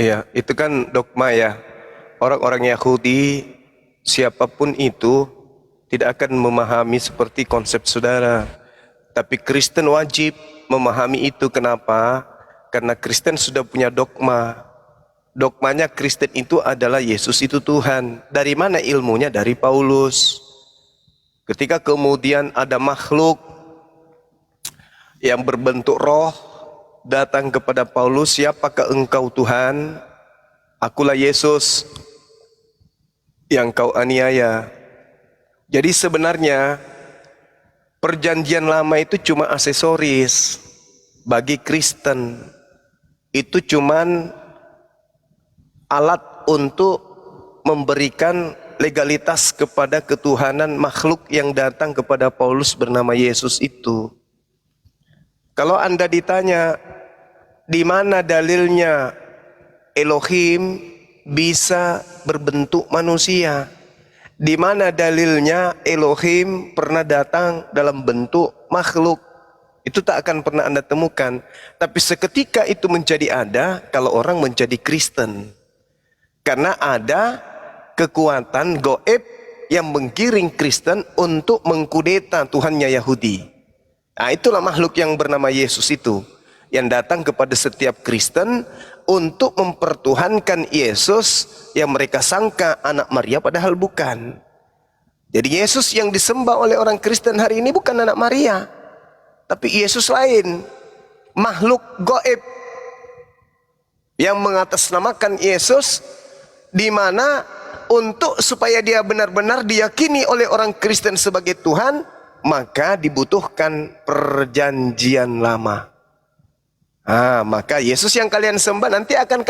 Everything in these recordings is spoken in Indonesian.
Iya, itu kan dogma ya. Orang-orang Yahudi, siapapun itu, tidak akan memahami seperti konsep saudara. Tapi Kristen wajib memahami itu. Kenapa? Karena Kristen sudah punya dogma. Dogmanya Kristen itu adalah Yesus itu Tuhan. Dari mana ilmunya? Dari Paulus. Ketika kemudian ada makhluk yang berbentuk roh datang kepada Paulus, siapakah engkau Tuhan? Akulah Yesus yang kau aniaya. Jadi sebenarnya perjanjian lama itu cuma aksesoris bagi Kristen. Itu cuman alat untuk memberikan legalitas kepada ketuhanan makhluk yang datang kepada Paulus bernama Yesus itu. Kalau Anda ditanya, di mana dalilnya Elohim bisa berbentuk manusia? Di mana dalilnya Elohim pernah datang dalam bentuk makhluk? Itu tak akan pernah Anda temukan. Tapi seketika itu menjadi ada kalau orang menjadi Kristen. Karena ada kekuatan goib yang menggiring Kristen untuk mengkudeta Tuhannya Yahudi. Nah, itulah makhluk yang bernama Yesus itu, yang datang kepada setiap Kristen untuk mempertuhankan Yesus yang mereka sangka anak Maria padahal bukan. Jadi Yesus yang disembah oleh orang Kristen hari ini bukan anak Maria, tapi Yesus lain, makhluk goib yang mengatasnamakan Yesus, di mana untuk supaya dia benar-benar diyakini oleh orang Kristen sebagai Tuhan, maka dibutuhkan perjanjian lama. Maka Yesus yang kalian sembah nanti akan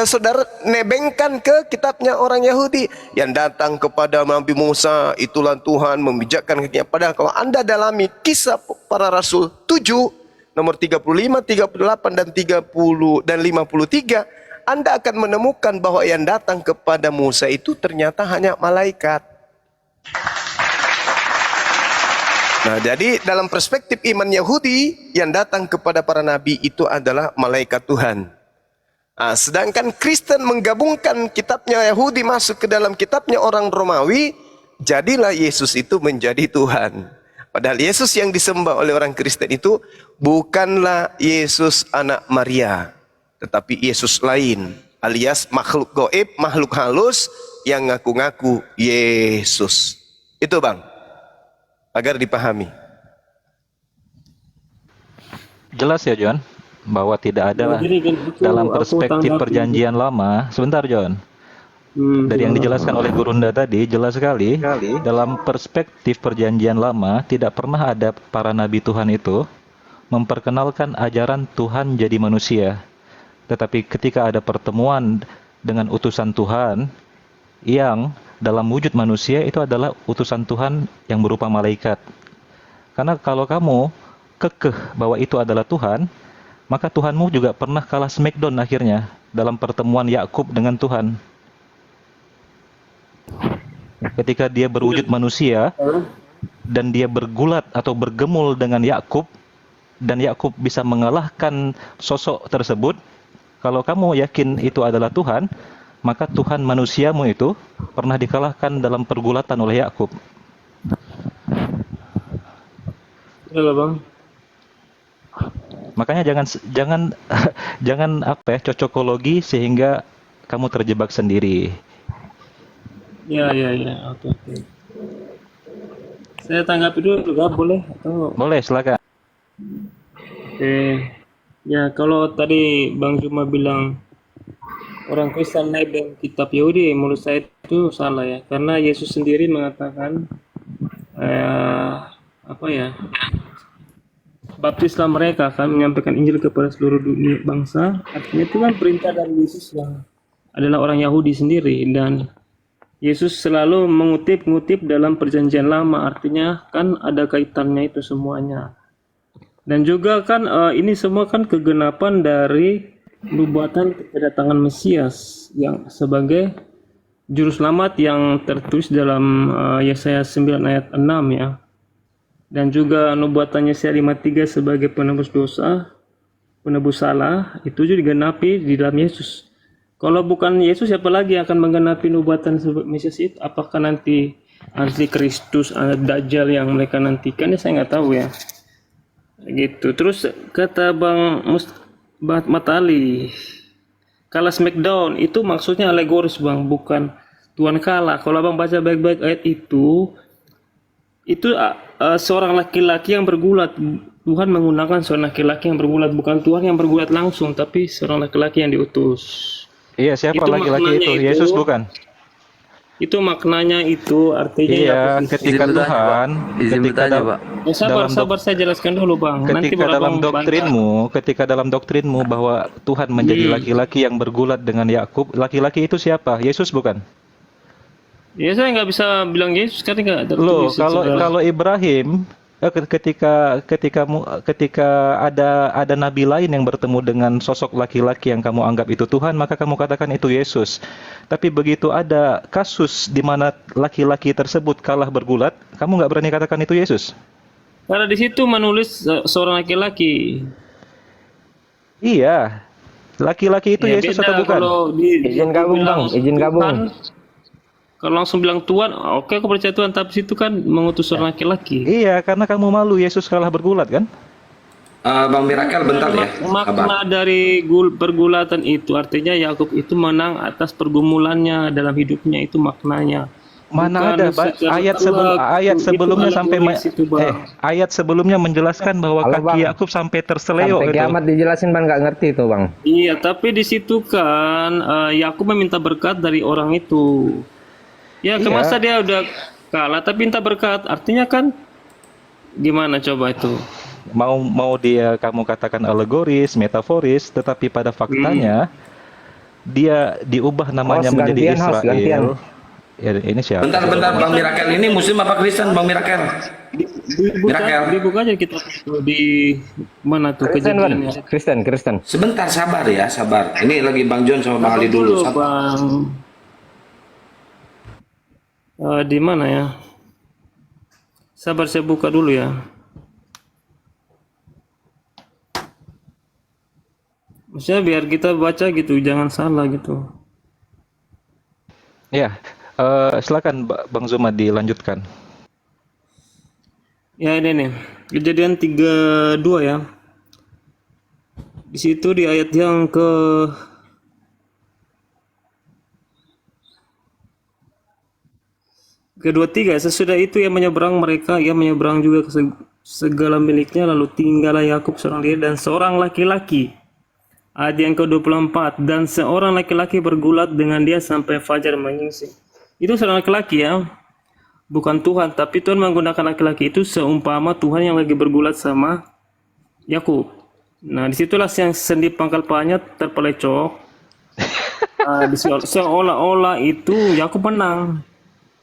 saudara nebengkan ke kitabnya orang Yahudi yang datang kepada Nabi Musa, itulah Tuhan memijakkan kakinya. Padahal kalau Anda dalami kisah para rasul 7 nomor 35, 38 dan 30 dan 53, Anda akan menemukan bahwa yang datang kepada Musa itu ternyata hanya malaikat. Nah, jadi dalam perspektif iman Yahudi, yang datang kepada para nabi itu adalah malaikat Tuhan. Sedangkan Kristen menggabungkan kitabnya Yahudi masuk ke dalam kitabnya orang Romawi, jadilah Yesus itu menjadi Tuhan. Padahal Yesus yang disembah oleh orang Kristen itu bukanlah Yesus anak Maria, tetapi Yesus lain, alias makhluk goib, makhluk halus yang ngaku-ngaku Yesus. Itu Bang, agar dipahami. Jelas ya John, bahwa tidak ada dalam perspektif perjanjian lama. Sebentar John, dari yang dijelaskan oleh Gurunda tadi, jelas sekali dalam perspektif perjanjian lama tidak pernah ada para nabi Tuhan itu memperkenalkan ajaran Tuhan jadi manusia. Tetapi ketika ada pertemuan dengan utusan Tuhan yang dalam wujud manusia, itu adalah utusan Tuhan yang berupa malaikat. Karena kalau kamu kekeh bahwa itu adalah Tuhan, maka Tuhanmu juga pernah kalah smackdown akhirnya dalam pertemuan Yakub dengan Tuhan. Ketika dia berwujud manusia dan dia bergulat atau bergemul dengan Yakub, dan Yakub bisa mengalahkan sosok tersebut, kalau kamu yakin itu adalah Tuhan, maka Tuhan manusiamu itu pernah dikalahkan dalam pergulatan oleh Yakub. Iya Bang. Makanya jangan cocokologi sehingga kamu terjebak sendiri. Ya, oke. Saya tanggapi dulu juga boleh atau? Boleh, silakan. Oke. Ya, kalau tadi Bang cuma bilang orang Kristen nebeng kitab Yahudi, menurut saya itu salah ya, karena Yesus sendiri mengatakan baptislah mereka kan, menyampaikan Injil kepada seluruh dunia bangsa. Artinya itu kan perintah dari Yesus yang adalah orang Yahudi sendiri, dan Yesus selalu mengutip dalam perjanjian lama, artinya kan ada kaitannya itu semuanya. Dan juga kan ini semua kan kegenapan dari nubuatan kedatangan Mesias yang sebagai juru selamat yang tertulis dalam Yesaya 9 ayat 6 ya. Dan juga nubuatan Yesaya 53 sebagai penebus dosa, penebus salah, itu juga digenapi di dalam Yesus. Kalau bukan Yesus, siapa lagi yang akan menggenapi nubuatan sebagai Mesias itu? Apakah nanti Antikristus, Dajjal yang mereka nantikan? Ya saya nggak tahu ya. Gitu. Terus kata Bang Matali, kalah Smackdown itu maksudnya alegoris Bang, bukan Tuhan kalah. Kalau Abang baca baik-baik ayat itu seorang laki-laki yang bergulat. Tuhan menggunakan seorang laki-laki yang bergulat, bukan Tuhan yang bergulat langsung, tapi seorang laki-laki yang diutus. Iya, siapa Itu laki-laki maknanya itu? itu. Yesus bukan? Itu maknanya itu artinya Iya, ya, ketika Izin bertanya, Tuhan, Pak. Izin ketika bertanya, dal- Pak. sabar saya jelaskan dulu Bang. Nanti ketika baru dalam Abang bantah. ketika dalam doktrinmu bahwa Tuhan menjadi laki-laki yang bergulat dengan Yakub, laki-laki itu siapa? Yesus bukan? Ya saya nggak bisa bilang Yesus karena nggak Loh, tertulis. kalau Ibrahim ketika ada nabi lain yang bertemu dengan sosok laki-laki yang kamu anggap itu Tuhan, maka kamu katakan itu Yesus. Tapi begitu ada kasus di mana laki-laki tersebut kalah bergulat, kamu nggak berani katakan itu Yesus. Karena di situ menulis seorang laki-laki. Iya, laki-laki itu Ya, Yesus beda atau bukan? kalau Izin gabung bilang Bang, izin gabung. Tuhan, kalau langsung bilang Tuhan, oke aku percaya Tuhan, tapi situ kan mengutus seorang laki-laki. Iya, karena kamu malu Yesus kalah bergulat kan? Bang Mirakel bentar ya. Makna dari pergulatan itu artinya Yakub itu menang atas pergumulannya dalam hidupnya, itu maknanya. Mana Bukan ada secara ayat itu sebelumnya sampai alegoris itu, Bang. ayat sebelumnya menjelaskan bahwa Halo, kaki Bang. Yakub sampai terseleo Sampai gitu. kiamat dijelasin Bang, nggak ngerti tuh Bang. Iya, tapi di situ kan Yakub meminta berkat dari orang itu. Ya, Iya. kemasa dia udah kalah tapi minta berkat, artinya kan gimana coba itu? Mau dia kamu katakan alegoris, metaforis, tetapi pada faktanya dia diubah namanya Host menjadi gantian, host gantian. Israel. Ya, ini siapa? Bentar Bang Mirakel, ini Muslim apa Kristen Bang Mirakel? Mirakel. Dibuka aja kita di mana tuh Kristen Bang, kejadiannya. Kristen. Sebentar, sabar ya, sabar. Ini lagi Bang John sama Bang Ali dulu. Sabar. Bang. Di mana ya? Sabar saya buka dulu ya. Maksudnya biar kita baca gitu, jangan salah gitu. Ya, silakan Bang Zuma dilanjutkan. Ya ini nih, Kejadian 32 ya. Di situ di ayat yang kedua-tiga, sesudah itu ia menyeberang mereka, ia menyeberang juga ke segala miliknya, lalu tinggallah Yakub seorang diri dan seorang laki-laki. Ayat yang ke-24, dan seorang laki-laki bergulat dengan dia sampai fajar menyingsing. Itu seorang laki-laki ya, bukan Tuhan, tapi Tuhan menggunakan laki-laki itu seumpama Tuhan yang lagi bergulat sama Yakub. Nah, disitulah yang sendi pangkal pahanya terpelecok. Seolah-olah itu Yakub menang.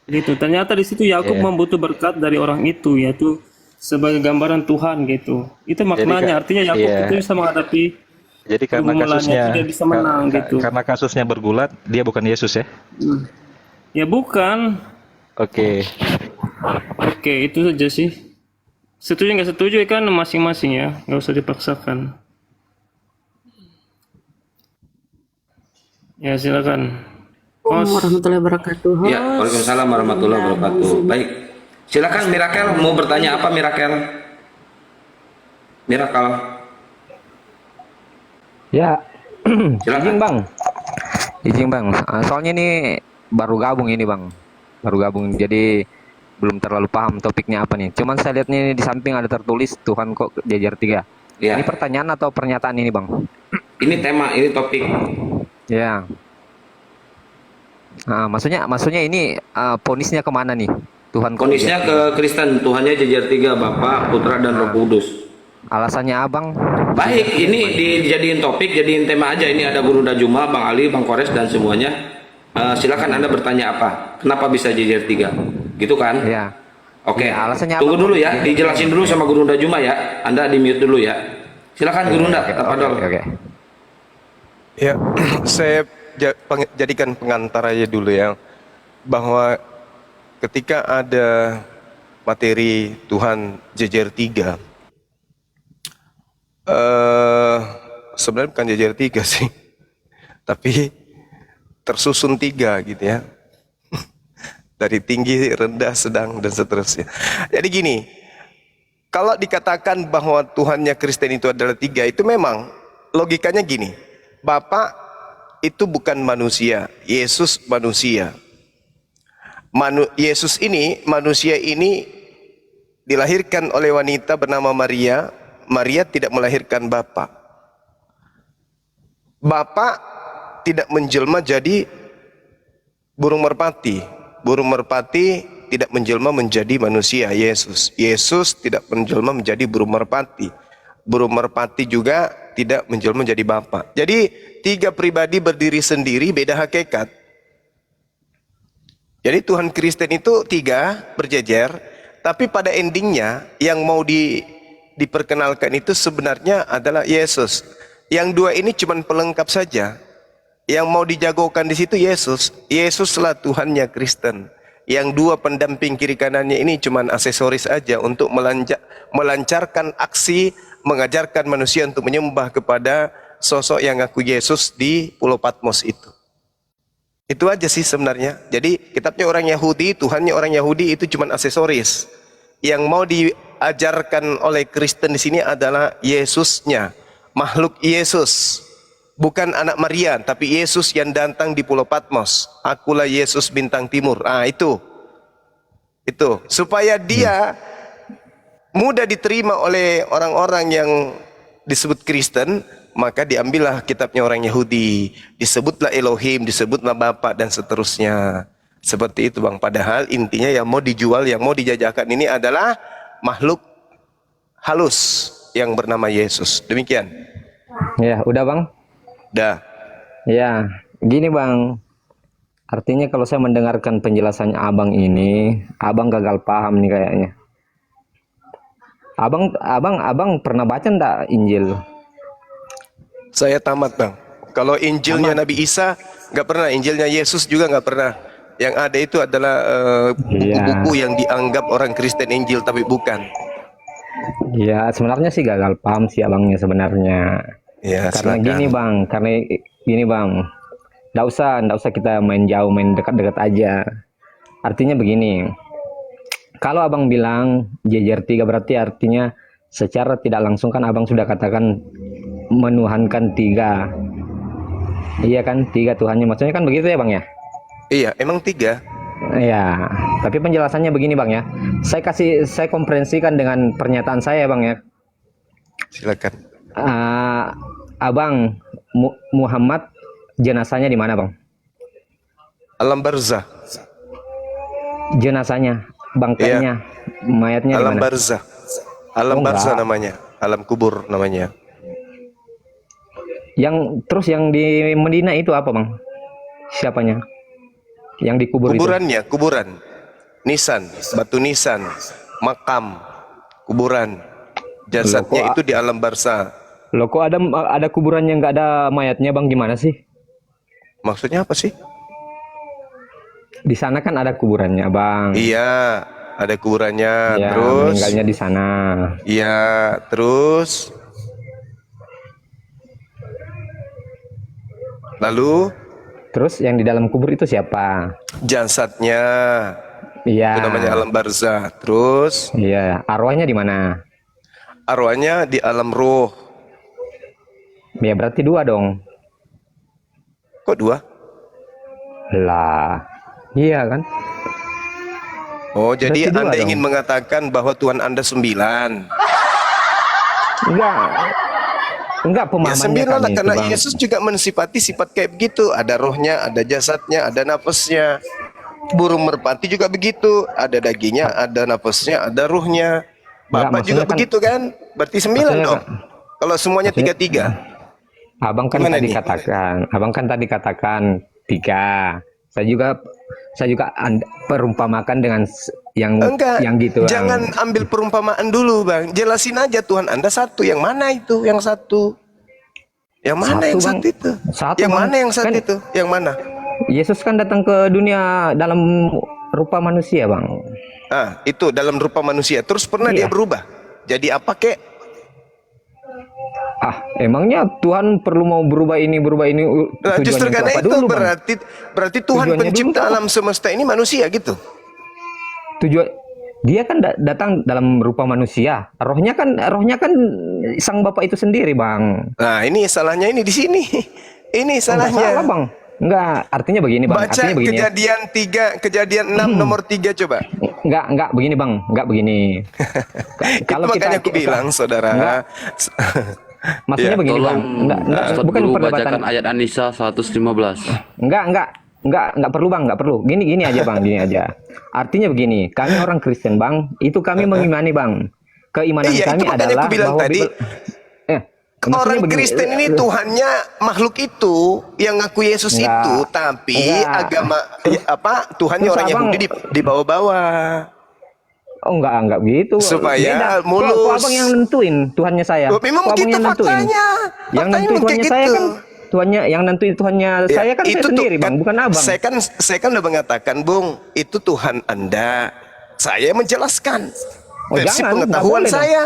Gitu. Ternyata di situ Yakub membutuh berkat dari orang itu, yaitu sebagai gambaran Tuhan gitu. Itu maknanya. Artinya Yakub itu bisa menghadapi Jadi karena kasusnya tidak bisa menang gitu. karena kasusnya bergulat, dia bukan Yesus ya? Ya bukan. Oke. Oke, itu saja sih. Setuju nggak setuju kan masing-masing ya, nggak usah dipaksakan. Ya silakan. Warahmatullahi wabarakatuh. Ya, Waalaikumsalam warahmatullahi wabarakatuh. Baik. Silakan Mirakel, mau bertanya apa Mirakel? Mirakel. Ya, Silakan. izin Bang. Soalnya ini baru gabung ini Bang, jadi belum terlalu paham topiknya apa nih. Cuman saya lihat nih di samping ada tertulis Tuhan kok jajar 3. Ya. Ini pertanyaan atau pernyataan ini Bang? Ini tema, ini topik. Ya. Nah, maksudnya ini ponisnya kemana nih? Tuhan kok Kondisinya ke Kristen, Tuhannya jajar 3, Bapa, Putra, dan Roh Kudus. alasannya Abang? Baik, ini dijadiin topik, jadiin tema aja. Ini ada Guru Dajuma, Bang Ali, Bang Kores, dan semuanya. Silakan Anda bertanya apa? Kenapa bisa jajar 3? Gitu kan? Ya. Oke, Ya, alasannya tunggu apa? dulu ya, dijelasin dulu sama Guru Dajuma ya. Anda di mute dulu ya. Silakan Guru Nda, tafadhol. Oke. Ya, saya jadikan pengantar aja dulu ya, bahwa ketika ada materi Tuhan jajar 3, sebenarnya bukan jajar 3 sih, tapi tersusun 3 gitu ya. Dari tinggi, rendah, sedang, dan seterusnya. Jadi gini, kalau dikatakan bahwa Tuhannya Kristen itu adalah 3, itu memang logikanya gini. Bapa itu bukan manusia, Yesus manusia. Yesus ini, manusia ini dilahirkan oleh wanita bernama Maria. Maria tidak melahirkan Bapa. Bapa tidak menjelma jadi burung merpati. Burung merpati tidak menjelma menjadi manusia, Yesus. Yesus tidak menjelma menjadi burung merpati. Burung merpati juga tidak menjelma menjadi Bapa. Jadi 3 pribadi berdiri sendiri, beda hakikat. Jadi Tuhan Kristen itu 3 berjejer, tapi pada endingnya yang mau diperkenalkan itu sebenarnya adalah Yesus. Yang 2 ini cuma pelengkap saja. Yang mau dijagokan di situ Yesus. Yesuslah Tuhannya Kristen. Yang 2 pendamping kiri kanannya ini cuma aksesoris aja untuk melancarkan aksi mengajarkan manusia untuk menyembah kepada sosok yang ngaku Yesus di Pulau Patmos itu. Itu aja sih sebenarnya. Jadi kitabnya orang Yahudi, Tuhannya orang Yahudi itu cuma aksesoris. Yang mau diajarkan oleh Kristen di sini adalah Yesusnya, makhluk Yesus. Bukan anak Maria, tapi Yesus yang datang di Pulau Patmos. Akulah Yesus bintang timur. Itu. Supaya dia mudah diterima oleh orang-orang yang disebut Kristen, maka diambillah kitabnya orang Yahudi. Disebutlah Elohim, disebutlah Bapa, dan seterusnya. Seperti itu Bang. Padahal intinya yang mau dijual, yang mau dijajakan ini adalah makhluk halus yang bernama Yesus. Demikian. Ya, udah Bang. Dah. Ya, gini Bang. Artinya kalau saya mendengarkan penjelasannya Abang ini, Abang gagal paham nih kayaknya. Abang pernah baca enggak Injil? Saya tamat Bang. Kalau Injilnya Nabi Isa nggak pernah, Injilnya Yesus juga nggak pernah. Yang ada itu adalah buku-buku yang dianggap orang Kristen Injil tapi bukan. Ya, sebenarnya sih gagal paham sih Abangnya sebenarnya. Ya, Karena silakan. gini bang, nggak usah kita main jauh, main dekat-dekat aja. Artinya begini, kalau abang bilang jejer 3 berarti artinya secara tidak langsung kan abang sudah katakan menuhankan 3. Iya kan, 3 Tuhannya, maksudnya kan begitu ya bang ya? Iya, emang 3. Ya, tapi penjelasannya begini bang ya. Saya komprehensikan dengan pernyataan saya bang ya. Silakan. Abang Muhammad jenazahnya di mana bang? Alam barzah. Jenazahnya, bangkainya, mayatnya di Alam mana? barzah. Alam barzah namanya. Alam kubur namanya. Terus yang di Medina itu apa bang? Siapanya? Yang dikubur itu? Kuburan. Nisan, batu nisan, makam, kuburan. Jasadnya itu di alam barzah. Loh kok ada kuburan yang nggak ada mayatnya bang, gimana sih? Maksudnya apa sih? Di sana kan ada kuburannya bang. Iya, ada kuburannya. Ya, Terus meninggalnya di sana. iya, terus lalu Terus yang di dalam kubur itu siapa? jasadnya Iya. itu namanya alam barzah. Terus Iya, arwahnya di mana? arwahnya di alam ruh. Ya berarti 2 dong. Kok 2? Lah, iya kan? Oh, jadi Berarti 2 Anda dong. ingin mengatakan bahwa Tuhan Anda 9. Enggak Ya pemahamannya 9 lah, kami itu, karena Bang. Yesus juga mensifati sifat kayak begitu. Ada rohnya, ada jasadnya, ada nafasnya. Burung merpati juga begitu. Ada dagingnya, ada nafasnya, ada ruhnya. Enggak, Bapak juga maksudnya kan- begitu kan? Berarti 9 maksudnya dong. Kalau semuanya maksudnya- 3-3. Abang kan Gimana tadi nih? katakan 3. Saya juga perumpamakan dengan Enggak, yang gitu. Bang. jangan ambil perumpamaan dulu Bang. Jelasin aja Tuhan Anda 1. Yang mana itu yang 1? Yang mana yang Bang. 1 itu? Satu, Yang Bang. mana yang 1 Kan- itu? Yang mana? Yesus kan datang ke dunia dalam rupa manusia, Bang. Itu dalam rupa manusia. Terus pernah Iya. dia berubah. Jadi apa kek? Emangnya Tuhan perlu mau berubah ini Nah, justru tujuannya karena apa itu dulu, Bang? berarti Tuhan Tujuannya pencipta dulu apa? alam semesta ini manusia gitu. Tujuan dia kan datang dalam rupa manusia. Rohnya kan sang Bapa itu sendiri, Bang. Nah, ini salahnya ini di sini. Ini Oh, enggak salahnya. salah, Bang. Enggak, artinya begini, Bang. Baca Artinya begini ya. Kejadian 3, Kejadian 6 nomor 3 coba. Enggak begini, Bang. Enggak begini. Itu makanya aku bilang, saudara. Enggak. Maksudnya Ya, begini, Bang. Enggak, Ustaz bukan dulu perdebatan. bacakan ayat An-Nisa 115. Enggak perlu, Bang, enggak perlu. Gini aja, Bang, gini aja. Artinya begini, kami orang Kristen, Bang, itu kami mengimani, Bang. Keimanan Iya, kami itu makanya adalah aku bilang bahwa tadi. maksudnya Orang begini, Kristen ini Tuhannya makhluk itu yang ngaku Yesus Enggak. itu, tapi Enggak. agama Tuhannya terus orang abang- Yahudi di bawah-bawah. Oh enggak begitu. Supaya Beda. mulus. Kok abang yang nentuin Tuhannya saya? Oh, memang Kok abang begitu yang nentuin? faktanya. Yang Faktanya nentuin memang Tuhannya kayak saya gitu. kan Tuhannya yang nentuin Tuhannya Ya, saya kan saya itu sendiri, tuh, Bang, bukan abang. Saya kan udah mengatakan, Bung, itu Tuhan Anda. Saya menjelaskan Oh, versi jangan, nggak pengetahuan boleh dong. saya.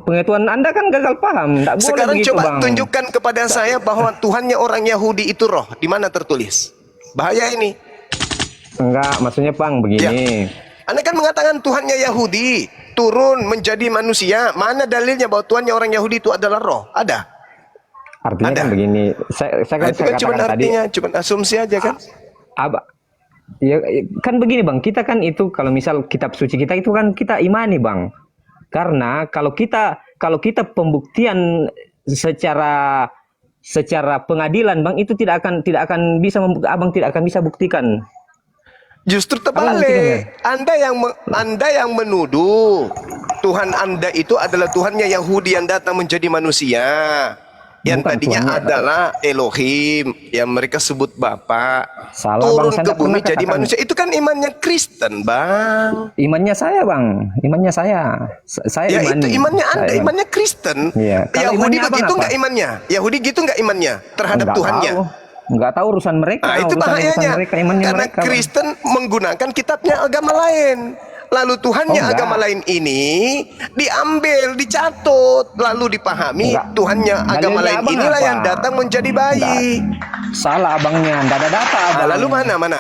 Pengetahuan Anda kan gagal paham. Enggak boleh Sekarang begitu, coba Bang. tunjukkan kepada saya bahwa Tuhannya orang Yahudi itu roh. Di mana tertulis? Bahaya ini. Enggak, maksudnya, Bang, begini. Anda kan mengatakan Tuhannya Yahudi turun menjadi manusia. Mana dalilnya bahwa Tuhannya orang Yahudi itu adalah roh? Ada. Artinya Ada. kan begini. Saya Nah, itu kan cuma katakan tadi. artinya, cuma asumsi aja kan? Ya kan begini, Bang, kita kan itu kalau misal kitab suci kita itu kan kita imani, Bang. Karena kalau kita pembuktian secara pengadilan, Bang, itu tidak akan bisa Abang tidak akan bisa buktikan. Justru Abang terbalik. Anda yang menuduh Tuhan Anda itu adalah Tuhannya Yahudi yang datang menjadi manusia. Yang Bukan tadinya Tuhannya. adalah Elohim, yang mereka sebut Bapa. Salah, Turun Bang, saya ke nggak bumi pernah jadi katakan. manusia. Itu kan imannya Kristen, Bang. Imannya saya, Bang. Imannya saya. Saya Ya imani. itu imannya Anda, Saya imani. imannya Kristen. Iya. Kalau Yahudi imannya abang begitu apa? nggak imannya? Yahudi gitu nggak imannya terhadap Nggak Tuhannya? tahu. Nggak tahu urusan mereka. Nah, itu urusan bahayanya. mereka, imannya Karena mereka, Bang. Kristen menggunakan kitabnya agama lain. Lalu Tuhannya Oh, enggak. agama lain ini diambil, dicatut, lalu dipahami Enggak. Tuhannya agama Dalilnya lain abang inilah apa? yang datang menjadi bayi. Salah abangnya, nggak ada data, Nah, abang. lalu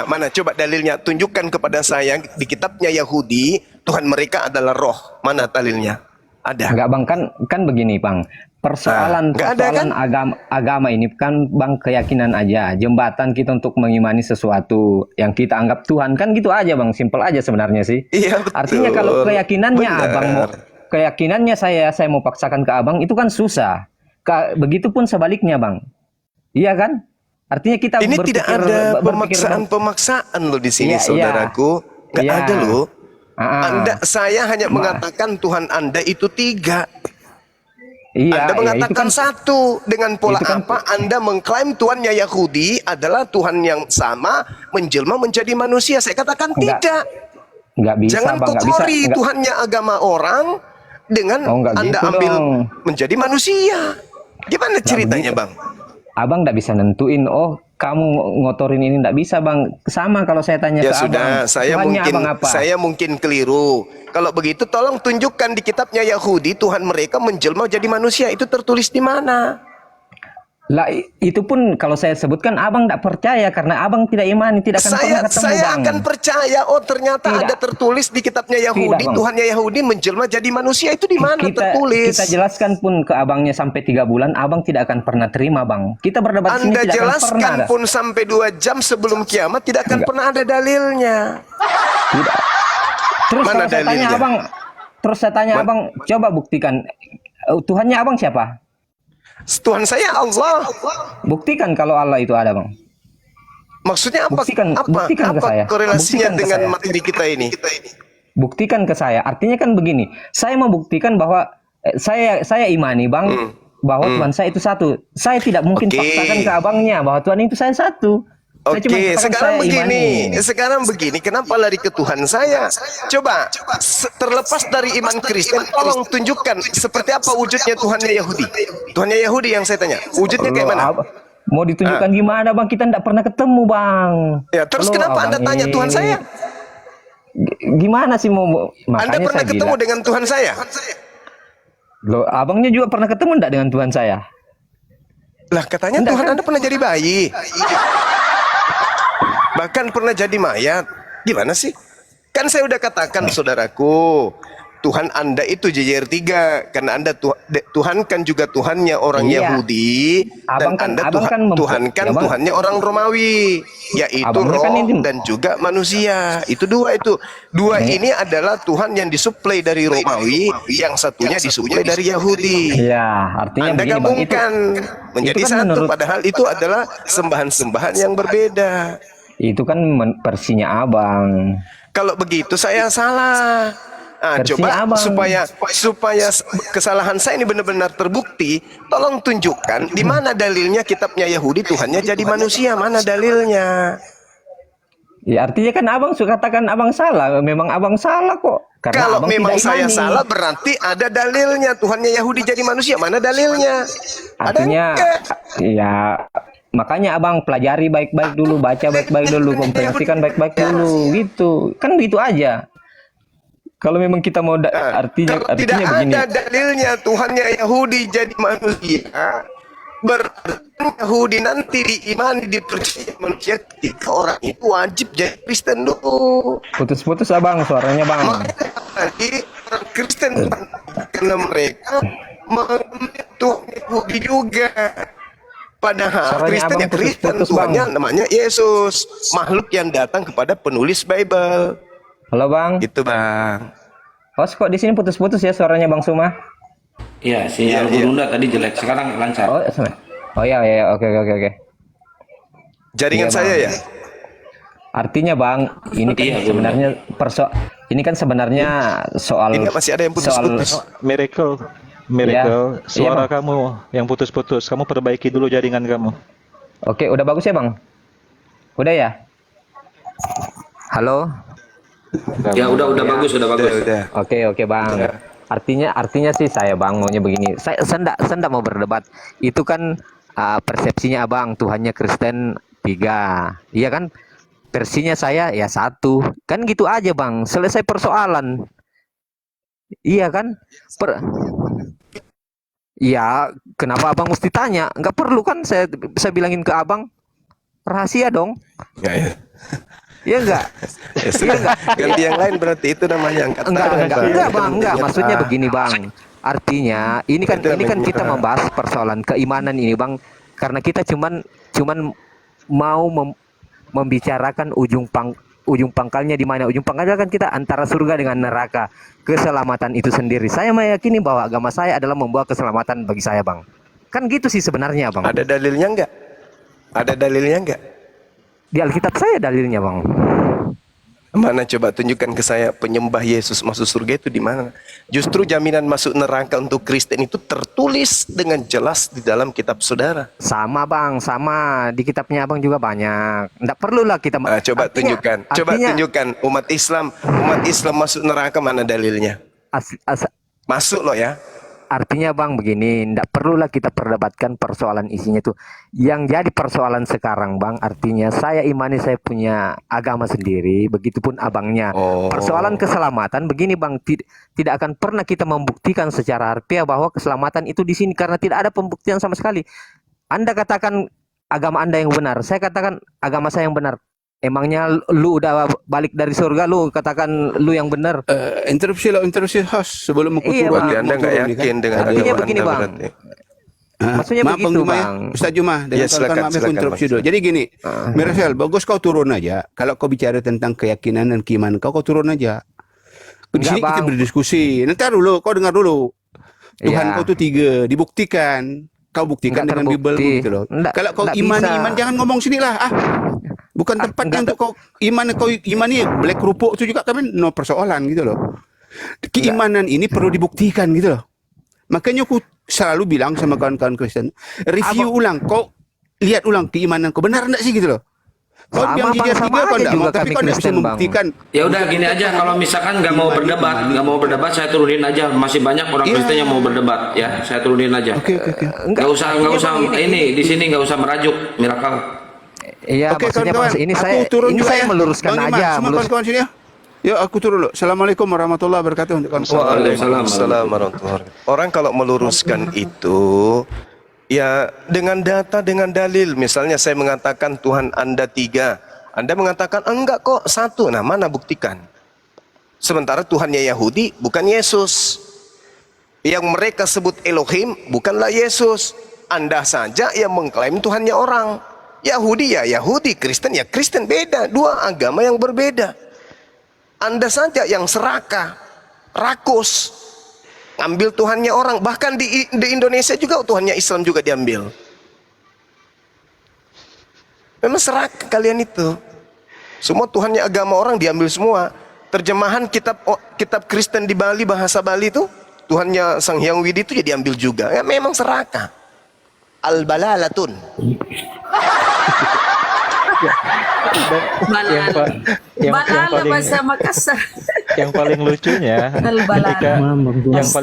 mana? Coba dalilnya, tunjukkan kepada saya di kitabnya Yahudi, Tuhan mereka adalah roh. Mana dalilnya? Ada. Enggak, Bang, kan begini, Bang. Persoalan Nah, nggak ada, kan? agama ini kan, Bang, keyakinan aja, jembatan kita untuk mengimani sesuatu yang kita anggap Tuhan, kan gitu aja, Bang, simpel aja sebenarnya sih. Iya, betul. Artinya kalau keyakinannya Benar. abang keyakinannya saya mau paksakan ke abang itu kan susah. Begitupun sebaliknya, Bang. Iya kan? Artinya kita Ini tidak ada berpikir, Bang. pemaksaan loh di sini, Iya, saudaraku. Nggak iya. ada loh. Saya hanya Ma- mengatakan Tuhan Anda itu 3. Iya, Anda iya, mengatakan itu kan, satu. Dengan pola itu kan- apa Anda mengklaim Tuhannya Yahudi adalah Tuhan yang sama menjelma menjadi manusia? Saya katakan Enggak, tidak. nggak bisa, Jangan Bang, nggak bisa. kokori Nggak- Tuhannya agama orang dengan Oh, nggak Anda gitu ambil dong. menjadi manusia. Gimana ceritanya, begitu. Bang? Abang nggak bisa nentuin, oh kamu ngotorin ini, nggak bisa, Bang. Sama kalau saya tanya Ya ke sudah, abang, Tuhannya abang apa? saya mungkin keliru. Kalau begitu tolong tunjukkan di kitabnya Yahudi Tuhan mereka menjelma jadi manusia. Itu tertulis di mana? Lah itu pun kalau saya sebutkan abang tidak percaya karena abang tidak imani, tidak akan pernah ketemu, Saya Bang. akan percaya. Oh, ternyata Tidak. ada tertulis di kitabnya Yahudi Bang. Tuhannya Yahudi menjelma jadi manusia. Itu di mana tertulis? Kita jelaskan pun ke abangnya sampai 3 bulan, abang tidak akan pernah terima, Bang. Kita berdebat sini Anda tidak akan pernah jelaskan ada. pun sampai 2 jam sebelum kiamat tidak akan Enggak. pernah ada dalilnya. Tidak. Terus Mana kalau saya tanya dalilnya? abang, abang, coba buktikan Tuhannya abang siapa? Tuhan saya Allah. Buktikan kalau Allah itu ada, Bang. Maksudnya apa? Buktikan ke apa saya. korelasinya Buktikan ke dengan saya. materi kita ini? Buktikan ke saya. Artinya kan begini, saya membuktikan bahwa saya imani, Bang, bahwa Tuhan saya itu satu. Saya tidak mungkin Oke. paksakan ke abangnya bahwa Tuhan itu saya satu. Saya cuma Oke, katakan sekarang saya begini. imani. Sekarang begini, kenapa lari ke Tuhan saya? Coba, terlepas dari iman Kristen, tolong tunjukkan seperti apa wujudnya Tuhannya Yahudi. Tuhannya Yahudi yang saya tanya, wujudnya kayak mana? Mau ditunjukkan gimana, Bang? Kita tidak pernah ketemu, Bang. Ya, terus Halo, kenapa abang Anda tanya ini. Tuhan saya? Gimana sih mau? Anda Makanya pernah saya ketemu bilang. dengan Tuhan saya? Loh, abangnya juga pernah ketemu enggak dengan Tuhan saya? Lah katanya Enggak, Tuhan kan? Anda pernah jadi bayi. Bahkan pernah jadi mayat. Gimana sih? Kan saya udah katakan saudaraku, Tuhan Anda itu JJR3 karena Anda Tuhan kan juga Tuhannya orang Iya. Yahudi dan Anda Tuhan kan ya, Bang. Tuhannya orang Romawi, yaitu Abangnya roh kan ini- dan juga manusia. Itu dua itu. Dua Nih. ini adalah Tuhan yang disuplai dari Romawi, yang satunya disuplai dari Yahudi. Iya, artinya Anda begini, Bang. gabungkan menjadi itu kan satu, menurut- padahal itu adalah sembahan-sembahan yang berbeda. Itu kan versinya abang. Kalau begitu saya salah. Ah, Versinya coba abang. supaya kesalahan saya ini benar-benar terbukti, tolong tunjukkan di mana dalilnya kitabnya Yahudi Tuhannya jadi manusia, mana dalilnya? Ya artinya kan abang suka katakan abang salah. Memang abang salah kok. Karena Kalau abang memang tidak saya imani. salah berarti ada dalilnya Tuhannya Yahudi jadi manusia, mana dalilnya? Ada Artinya, enggak? ya makanya abang pelajari baik-baik dulu, baca baik-baik dulu, komprehensikan baik-baik dulu, gitu. Kan gitu aja. Kalau memang kita mau artinya Kalau tidak begini. ada dalilnya Tuhannya Yahudi jadi manusia, berarti Yahudi nanti diimani dipercaya manusia ketika orang itu wajib jadi Kristen dulu. Putus-putus abang suaranya bang. Makanya nanti orang Kristen karena mereka menyentuh Yahudi juga. Padahal Suaranya Kristen abang ya Kristen, putus-putus, Tuhannya Bang. namanya Yesus, makhluk yang datang kepada penulis Bible. Halo bang. Gitu bang. Host kok di sini putus-putus ya suaranya bang Suma? Iya, sinyal Gurunda tadi jelek, sekarang lancar. Oh ya ya oke. Jaringan Iya, saya Bang. ya. Artinya bang, ini kan Iya, sebenarnya ini kan sebenarnya soal Ini masih ada yang putus-putus. Miracle, Iya, suara Bang. kamu yang putus-putus. Kamu perbaiki dulu jaringan kamu. Oke, udah bagus ya bang? Udah ya? Halo? Ya udah bagus, udah bagus. Udah. Oke bang. Artinya sih saya bang maunya begini. Saya ndak mau berdebat. Itu kan persepsinya abang Tuhannya Kristen 3. Iya kan? Versinya saya ya 1. Kan gitu aja bang. Selesai persoalan. Iya kan? Ya kenapa abang mesti tanya? Nggak perlu kan saya bilangin ke abang. Rahasia dong. Nggak ya. Iya enggak? Ya, sudah. Ganti yang lain berarti itu namanya angkat tangan, Pak. Enggak bang, Itu enggak. namanya Maksudnya apa? begini bang. Artinya ini kan Itu namanya kita apa? membahas persoalan keimanan ini bang. Karena kita cuman mau membicarakan ujung pangkalnya di mana. Ujung pangkalnya kan kita antara surga dengan neraka. Keselamatan itu sendiri. Saya meyakini bahwa agama saya adalah membawa keselamatan bagi saya bang. Kan gitu sih sebenarnya bang. Ada dalilnya enggak? Ada dalilnya enggak? Di Alkitab saya dalilnya bang. Mana coba tunjukkan ke saya penyembah Yesus masuk surga itu di mana? Justru jaminan masuk neraka untuk Kristen itu tertulis dengan jelas di dalam kitab saudara. Sama bang, sama di kitabnya abang juga banyak. Nggak perlulah kita. Coba tunjukkan. Coba tunjukkan umat Islam masuk neraka mana dalilnya? Masuk loh ya. Artinya bang begini, ndak perlulah kita perdebatkan persoalan isinya itu. Yang jadi persoalan sekarang bang, artinya saya imani saya punya agama sendiri, begitupun abangnya. Oh. Persoalan keselamatan begini bang, tidak akan pernah kita membuktikan secara harfiah bahwa keselamatan itu di sini karena tidak ada pembuktian sama sekali. Anda katakan agama Anda yang benar, saya katakan agama saya yang benar. Emangnya lu udah balik dari surga, lu katakan lu yang benar? Interupsi host sebelum aku Iya, turun. Bang. Berarti Anda nggak yakin dengan Artinya agama begini, Anda Bang. berarti. Maksudnya maaf begitu, Bang Juma ya. Bang. Ustaz Juma, dengan Ya, silakan, maaf aku silakan, interupsi Bang. dulu. Jadi gini, Mirasel, bagus kau turun aja. Kalau kau bicara tentang keyakinan dan keimanan kau turun aja. Di Enggak, sini kita Bang. berdiskusi. Nanti dulu, kau dengar dulu. Tuhan Iya. kau tuh 3, dibuktikan. Kau buktikan Enggak dengan Bible terbukti. gitu loh. Enggak- Kalau kau enggak imani bisa. iman, jangan ngomong sinilah. Bukan tempatnya enggak untuk kau imani black kerupuk itu juga kami no persoalan gitu loh. Keimanan ini perlu dibuktikan gitu loh. Makanya aku selalu bilang sama kawan-kawan Kristen, review ulang, kau lihat ulang keimanan kau benar enggak sih gitu loh. Kau Sama, bilang Bang, jijik sama tiga kau aja enggak juga mau, tapi kami kau enggak bisa Kristen, Bang. membuktikan. Ya udah gini aja, kalau misalkan nggak mau berdebat, saya turunin aja. Masih banyak orang Iya. Kristen yang mau berdebat, ya. Saya turunin aja. Oke. Nggak usah ini di sini nggak usah merajuk Miracle. Iya, Oke maksudnya kawan-kawan, Mas, ini aku saya turun juga saya ya. meluruskan Bang Iman, aja, semua kawan-kawan sini ya. Yuk aku turun dulu. Assalamualaikum warahmatullahi wabarakatuh untuk kawan. Waalaikumsalam warahmatullahi wabarakatuh. Orang kalau meluruskan itu, ya dengan data, dengan dalil. Misalnya saya mengatakan Tuhan Anda 3, Anda mengatakan enggak kok 1. Nah, mana buktikan? Sementara Tuhannya Yahudi bukan Yesus. Yang mereka sebut Elohim bukanlah Yesus. Anda saja yang mengklaim Tuhannya orang. Yahudi ya Yahudi, Kristen ya Kristen, beda. Dua agama yang berbeda. Anda saja yang serakah, rakus, ambil Tuhannya orang. Bahkan di Indonesia juga Tuhannya Islam juga diambil. Memang serakah kalian itu. Semua Tuhannya agama orang diambil semua. Terjemahan kitab Kristen di Bali, bahasa Bali itu Tuhannya Sang Hyang Widi itu jadi ambil juga. Ya, memang serakah. Al-balalatun. Balala bahasa Makassar. Yang paling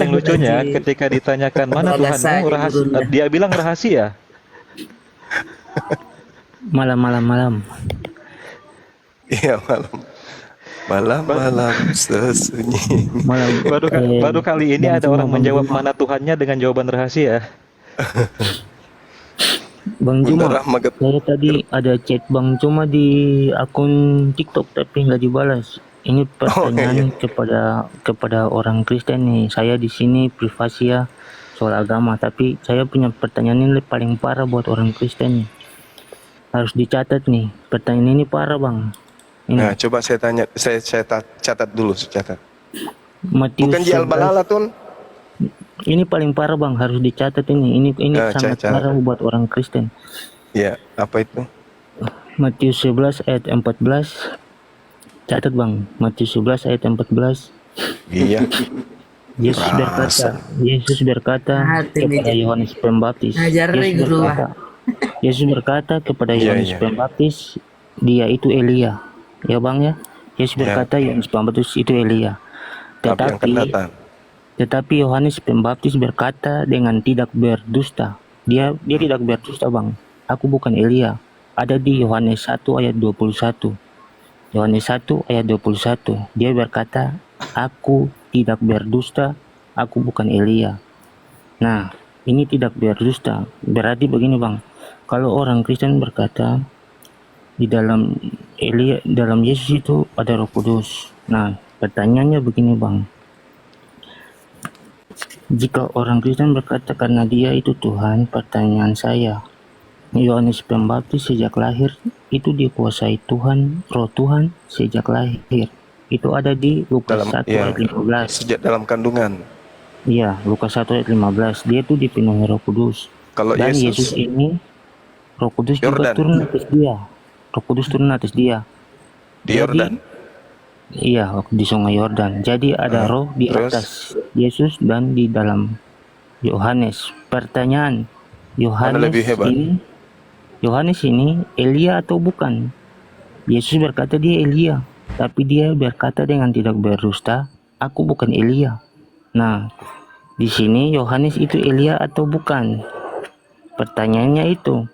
lucunya ketika ditanyakan mana Tuhanmu, rahasia, dia bilang rahasia. Malam. Iya, malam sesunyi. Baru kali ini ada orang menjawab mana Tuhannya dengan jawaban rahasia. Bang Juma, saya tadi ada chat Bang Juma di akun TikTok tapi nggak dibalas. Ini pertanyaan kepada orang Kristen nih. Saya di sini privasi ya soal agama, tapi saya punya pertanyaan ini paling parah buat orang Kristen nih. Harus dicatat nih. Pertanyaan ini parah Bang. Ini. Nah, coba saya tanya, saya catat dulu, catat. Matius Bukan di Al-Balalatun. Ini paling parah Bang, harus dicatat ini. Ini sangat parah buat orang Kristen. Ya, apa itu? Matius 11 ayat 14. Catat Bang, Matius 11 ayat 14. Iya. Yesus berkata kepada Yohanes Pembaptis. Yesus berkata kepada Yohanes Pembaptis, dia itu Elia. Ya Bang ya. Yesus berkata Yohanes Pembaptis itu Elia. Tetapi Yohanes Pembaptis berkata dengan tidak berdusta. Dia tidak berdusta Bang. Aku bukan Elia. Ada di Yohanes 1 ayat 21. Yohanes 1 ayat 21. Dia berkata, aku tidak berdusta. Aku bukan Elia. Nah, ini tidak berdusta. Berarti begini Bang. Kalau orang Kristen berkata di dalam Elia, dalam Yesus itu ada Roh Kudus. Nah, pertanyaannya begini Bang. Jika orang Kristen berkata karena dia itu Tuhan, pertanyaan saya, Yohanes Pembaptis sejak lahir itu dikuasai Tuhan, Roh Tuhan sejak lahir. Itu ada di Lukas 1 ayat 15. Sejak dalam kandungan. Iya, Lukas 1 ayat 15. Dia itu dipenuhi Roh Kudus. Kalau Dan Yesus ini Roh Kudus juga turun atas dia. Roh Kudus turun atas dia. Di Yordan. Iya, di Sungai Yordan. Jadi ada roh di atas Yesus dan di dalam Yohanes. Pertanyaan, Yohanes ini Elia atau bukan? Yesus berkata dia Elia, tapi dia berkata dengan tidak berdusta, aku bukan Elia. Nah, di sini Yohanes itu Elia atau bukan? Pertanyaannya itu.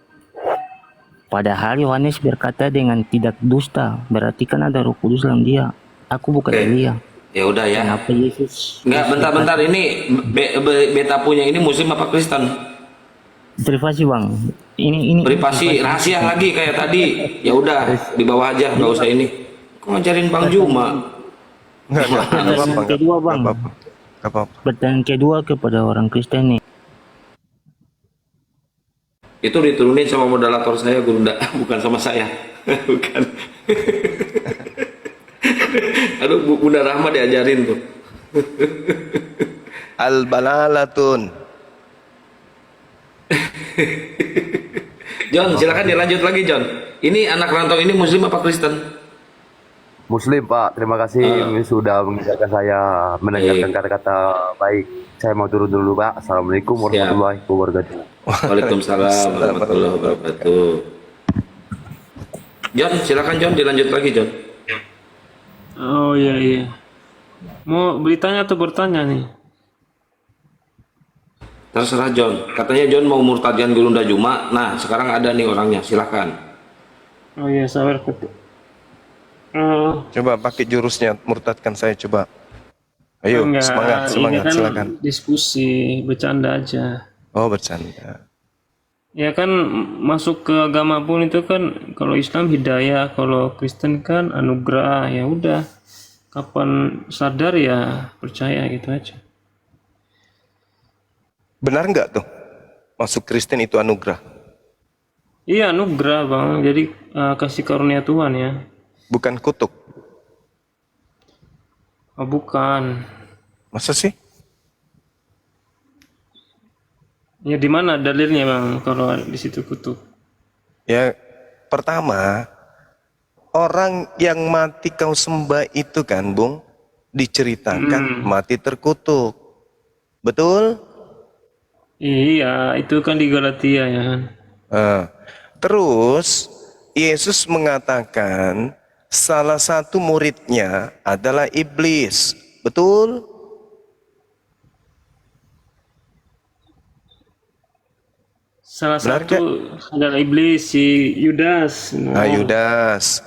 Padahal Yohanes berkata dengan tidak dusta, berarti kan ada Roh Kudus dalam dia. Aku bukan Elia. Ya udah ya. Kenapa Yesus? Enggak, bentar ini beta punya ini Muslim apa Kristen? Privasi Bang. Ini privasi rahasia lagi kayak tadi. Ya udah di bawah aja, nggak usah ini. Kok ngajarin Bang Juma? Pertanyaan kedua Bang. Pertanyaan kedua kepada orang Kristen nih. Itu diturunin sama moderator saya, Gurunda, bukan sama saya. Bukan. Aduh, Bunda Rahma diajarin tuh. Al-balalatun. John, silakan dilanjut lagi John. Ini anak rantau ini Muslim apa Kristen? Muslim Pak, terima kasih sudah mengizinkan saya mendengarkan kata-kata baik. Saya mau turun dulu Pak. Assalamualaikum warahmatullahi wabarakatuh. Waalaikumsalam warahmatullahi wabarakatuh. John, silakan John, dilanjut lagi John. Oh iya. Mau bertanya atau bertanya nih? Terserah John. Katanya John mau murtadian Gurunda Juma. Nah, sekarang ada nih orangnya. Silakan. Oh iya, sabar. Coba pakai jurusnya, murtadkan saya coba. Ayo, Enggak, semangat, ini semangat, kan silakan. diskusi, bercanda aja. Oh, bercanda. Ya kan masuk ke agama pun itu kan kalau Islam hidayah, kalau Kristen kan anugerah. Ya udah, kapan sadar ya percaya gitu aja. Benar nggak tuh? Masuk Kristen itu anugerah? Iya anugerah bang, jadi kasih karunia Tuhan ya. Bukan kutuk. Oh, bukan. Masa sih? Ya di mana dalilnya bang kalau di situ kutuk? Ya, pertama, orang yang mati kau sembah itu kan, Bung, diceritakan mati terkutuk. Betul? Iya, itu kan di Galatia ya kan. Terus, Yesus mengatakan salah satu muridnya adalah iblis. Betul? Salah Benar satu adalah iblis si Yudas. Nah, Yudas.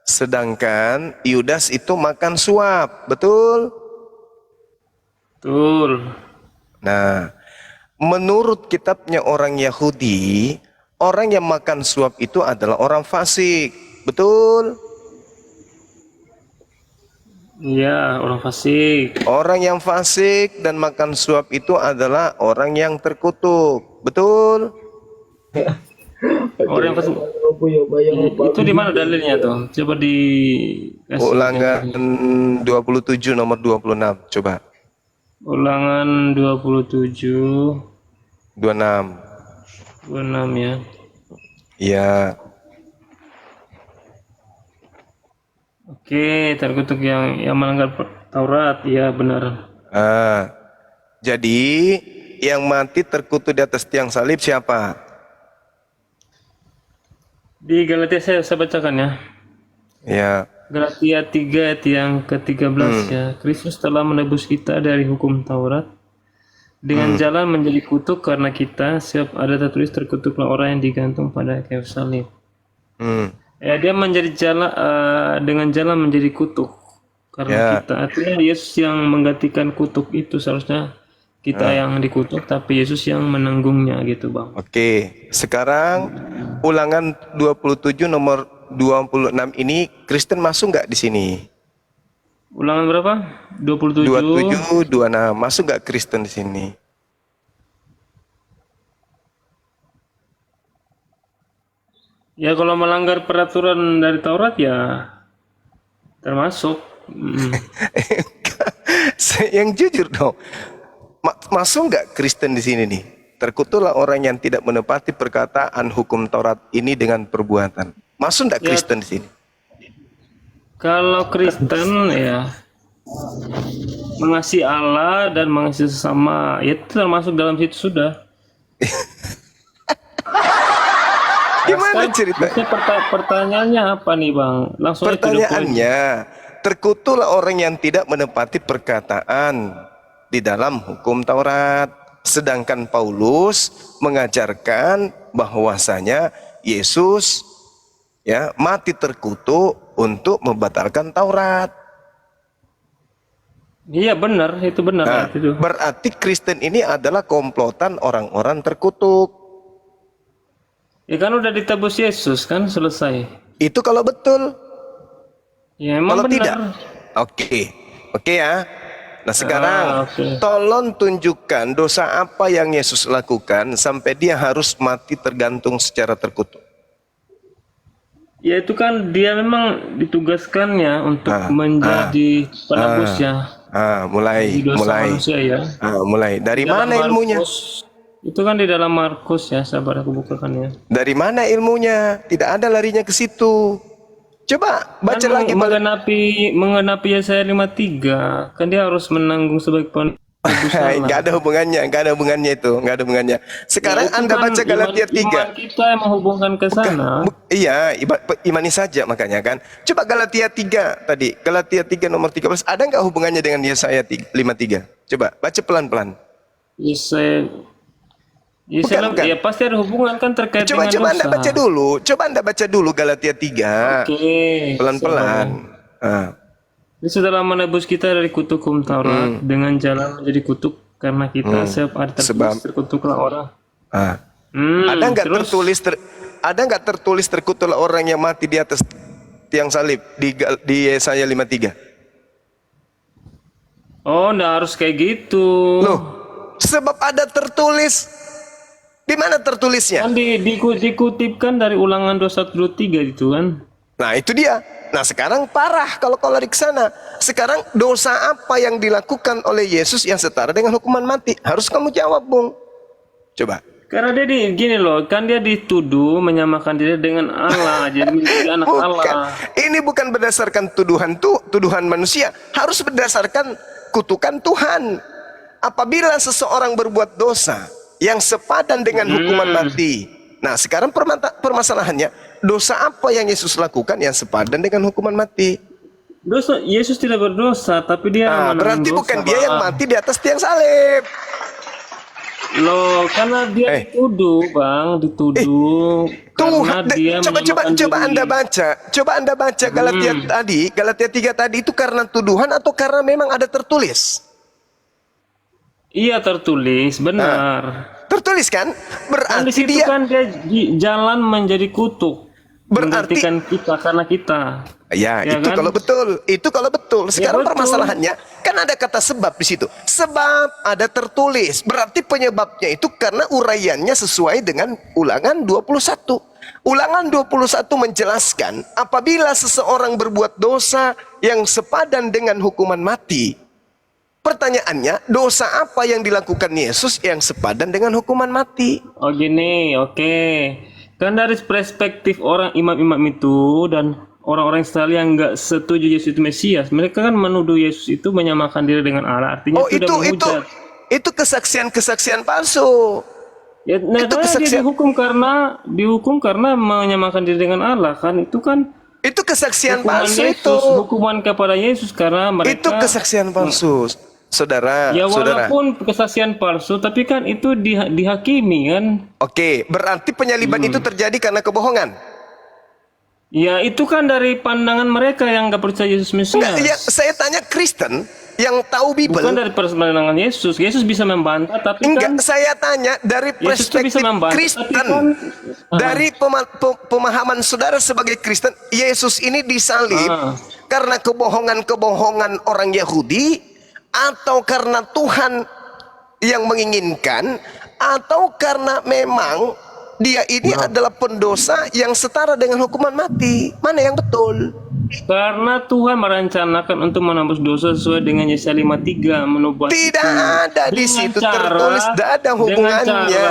Sedangkan Yudas itu makan suap. Betul? Betul. Nah, menurut kitabnya orang Yahudi, orang yang makan suap itu adalah orang fasik. Betul? Iya, orang fasik. Orang yang fasik dan makan suap itu adalah orang yang terkutuk. Betul? Orang yang fasik. Itu di mana dalilnya tuh? Coba di Ulangan 27 nomor 26. Coba. Ulangan 27 26. 26 ya. Iya. Oke, terkutuk yang melanggar Taurat, ya benar. Jadi yang mati terkutuk di atas tiang salib siapa? Di Galatia saya bacakan ya. Ya. Galatia 3 ayat yang ke-13 ya. Kristus telah menebus kita dari hukum Taurat dengan jalan menjadi kutuk karena kita, sebab ada tertulis terkutuklah orang yang digantung pada kayu salib. Ya, dia menjadi jalan dengan jalan menjadi kutuk karena kita. Artinya Yesus yang menggantikan kutuk itu, seharusnya kita yang dikutuk tapi Yesus yang menanggungnya gitu bang. Oke, sekarang ulangan 27 nomor 26 ini Kristen masuk nggak di sini? Ulangan berapa? 27. 27, 26 masuk nggak Kristen di sini? Ya kalau melanggar peraturan dari Taurat ya termasuk. Yang jujur dong, masuk nggak Kristen di sini nih? Terkutuklah orang yang tidak menepati perkataan hukum Taurat ini dengan perbuatan. Masuk nggak Kristen di sini? Kalau Kristen ya mengasihi Allah dan mengasihi sesama, ya itu termasuk dalam situ sudah. Gimana cerita? Pertanyaannya apa nih bang? Langsung Pertanyaannya, terkutuklah orang yang tidak menepati perkataan di dalam hukum Taurat. Sedangkan Paulus mengajarkan bahwasanya Yesus ya mati terkutuk untuk membatalkan Taurat. Iya benar, itu benar. Nah, itu. berarti Kristen ini adalah komplotan orang-orang terkutuk. Ya kan udah ditebus Yesus kan, selesai. Itu kalau betul. Ya emang Kalau benar. tidak, oke ya. Nah sekarang tolong tunjukkan dosa apa yang Yesus lakukan sampai dia harus mati tergantung secara terkutuk. Ya itu kan dia memang ditugaskannya untuk menjadi penebus ya. Mulai. Manusia, ya. Mulai. Dari Dalam mana ilmunya? Itu kan di dalam Markus ya, sabar aku bukakan ya. Dari mana ilmunya? Tidak ada larinya ke situ. Coba baca Kan lagi. mengenapi Yesaya 53, kan dia harus menanggung sebagai penebus. Nggak ada hubungannya itu, nggak ada hubungannya. Sekarang Ya, Anda kan baca Galatia 3. Iman kita yang menghubungkan ke sana. Iya, imani saja makanya kan. Coba Galatia 3 tadi, Galatia 3 nomor 13, ada nggak hubungannya dengan Yesaya 53? Coba baca pelan-pelan. Yesaya Ya, Bukan, bukan. ya pasti ada hubungan kan terkait Coba dengan Anda dosa. baca dulu. Coba Anda baca dulu Galatia 3. Oke. Pelan-pelan. Ah. Yesus telah menebus kita dari kutuk hukum Taurat dengan jalan menjadi kutuk karena kita sebab ada tertulis terkutuklah orang. Ah. Hmm, Ada nggak tertulis terkutuklah orang yang mati di atas tiang salib di Yesaya 53? Oh, nggak harus kayak gitu. Loh, sebab ada tertulis. Di mana tertulisnya? Kan dikutipkan dari Ulangan 21-23 itu kan. Nah, itu dia. Nah, sekarang parah kalau lari ke sana. Sekarang dosa apa yang dilakukan oleh Yesus yang setara dengan hukuman mati? Harus kamu jawab, Bung. Coba. Karena dia gini loh, kan dia dituduh menyamakan diri dengan Allah, jadi menjadi anak Bukan. Allah. Ini bukan berdasarkan tuduhan manusia, harus berdasarkan kutukan Tuhan. Apabila seseorang berbuat dosa yang sepadan dengan hukuman mati. Nah, sekarang permasalahannya, dosa apa yang Yesus lakukan yang sepadan dengan hukuman mati? Dosa Yesus tidak berdosa, tapi dia Nah, yang berarti menanggung bukan dosa, dia yang Bang. mati di atas tiang salib. Loh, karena dia dituduh, Bang, dituduh karena dia coba menyamakan diri. Anda baca Galatia 3 tadi itu karena tuduhan atau karena memang ada tertulis? Iya, tertulis, benar. Tertulis kan? Kan di Berarti situ dia kan dia jalan menjadi kutuk. Berarti- Menggantikan kita karena kita. ya, Ya itu kan? kalau betul. Itu kalau betul. Sekarang betul. permasalahannya kan ada kata sebab di situ. Sebab ada tertulis. Berarti penyebabnya itu karena uraiannya sesuai dengan Ulangan 21. Ulangan 21 menjelaskan apabila seseorang berbuat dosa yang sepadan dengan hukuman mati. Pertanyaannya, dosa apa yang dilakukan Yesus yang sepadan dengan hukuman mati? Oh gini, oke. Kan dari perspektif orang imam-imam itu dan orang-orang Israel yang nggak setuju Yesus itu Mesias, mereka kan menuduh Yesus itu menyamakan diri dengan Allah. Artinya Oh, itu udah menghujat. itu kesaksian palsu. Ya, nah, itu karena dia kesaksian. dihukum karena menyamakan diri dengan Allah kan itu kan Itu kesaksian hukuman palsu Yesus, itu. hukuman kepada Yesus karena mereka Itu kesaksian palsu. Saudara, ya saudara. walaupun kesaksian palsu tapi kan itu dihakimi kan. Oke, berarti penyaliban itu terjadi karena kebohongan. Ya itu kan dari pandangan mereka yang nggak percaya Yesus Mesias. Enggak, ya, saya tanya Kristen yang tahu Bible. Bukan dari pandangan Yesus. Yesus bisa membantah tapi Enggak, kan saya tanya dari Yesus tuh bisa perspektif membantah, Kristen. tapi kan- Dari pemahaman saudara sebagai Kristen, Yesus ini disalib karena kebohongan-kebohongan orang Yahudi, atau karena Tuhan yang menginginkan, atau karena memang dia ini adalah pendosa yang setara dengan hukuman mati. Mana yang betul? karena Tuhan merencanakan untuk menembus dosa sesuai dengan Yesaya 53 menubuat Tidak itu. ada di Dengan situ cara- tertulis, tidak ada hubungannya.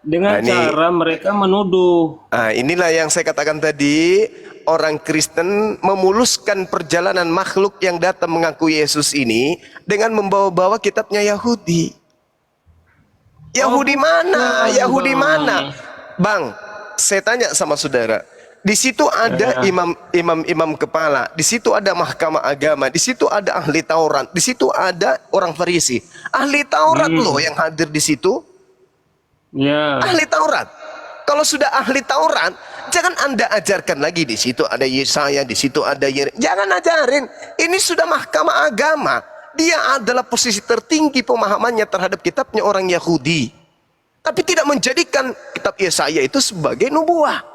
Dengan Nah, ini- cara mereka menuduh. Nah, inilah yang saya katakan tadi, orang Kristen memuluskan perjalanan makhluk yang datang mengaku Yesus ini dengan membawa-bawa kitabnya Yahudi. Yahudi mana? bukan, Yahudi Bang. mana? Bang, saya tanya sama saudara. Di situ ada imam kepala, di situ ada mahkamah agama, di situ ada ahli Taurat, di situ ada orang Farisi. Ahli Taurat loh yang hadir di situ. Ya. Ahli Taurat. Kalau sudah ahli Taurat, jangan Anda ajarkan lagi di situ ada Yesaya, di situ ada Yeremia. Jangan ajarin. Ini sudah mahkamah agama. Dia adalah posisi tertinggi pemahamannya terhadap kitabnya orang Yahudi. Tapi tidak menjadikan kitab Yesaya itu sebagai nubuah.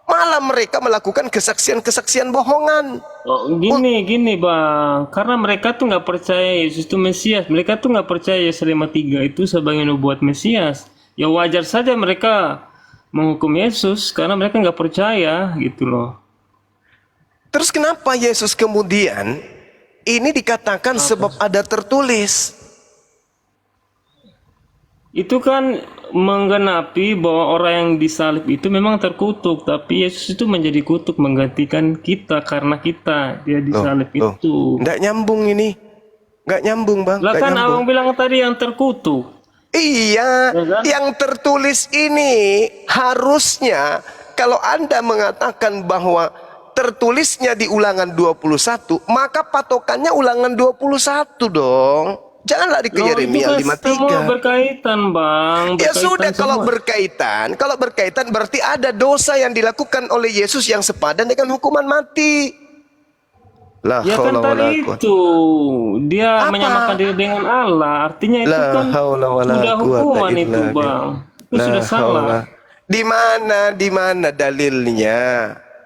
Malah mereka melakukan kesaksian-kesaksian bohongan. Oh, gini Bang, karena mereka tuh nggak percaya Yesus itu Mesias. Mereka tuh nggak percaya Yesaya 53 itu sebagai nubuat Mesias. Ya wajar saja mereka menghukum Yesus karena mereka nggak percaya gitu loh. Terus kenapa Yesus kemudian ini dikatakan sebab ada tertulis? Itu kan menggenapi bahwa orang yang disalib itu memang terkutuk, tapi Yesus itu menjadi kutuk menggantikan kita karena kita dia disalib itu. Nggak nyambung ini. Nggak nyambung, Bang. Lah Nggak kan nyambung. abang bilang tadi yang terkutuk. Iya, Ya kan? yang tertulis ini harusnya kalau Anda mengatakan bahwa tertulisnya di Ulangan 21, maka patokannya Ulangan 21 dong. Jangan lari ke Loh, itu Yeremia kan semua 53. berkaitan, Bang. Ya Berkaitan sudah, semua. kalau berkaitan berarti ada dosa yang dilakukan oleh Yesus yang sepadan dengan hukuman mati. La Ya kan haula wala tadi quwata. itu dia Apa? menyamakan diri dengan Allah. Artinya itu La kan haula wala sudah quwata hukuman illa itu, billah. Bang. Itu La sudah salah. haula. Di mana dalilnya?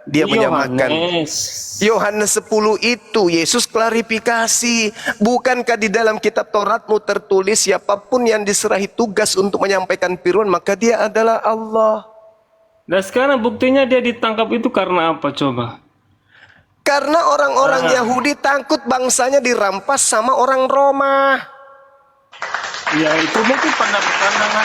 Dia menyamakan. Yohanes 10 itu Yesus klarifikasi. Bukankah di dalam kitab Tauratmu tertulis siapapun yang diserahi tugas untuk menyampaikan firman maka dia adalah Allah. Dan sekarang buktinya dia ditangkap itu karena apa coba? Karena orang-orang Yahudi takut bangsanya dirampas sama orang Roma. Ya itu mungkin pandangan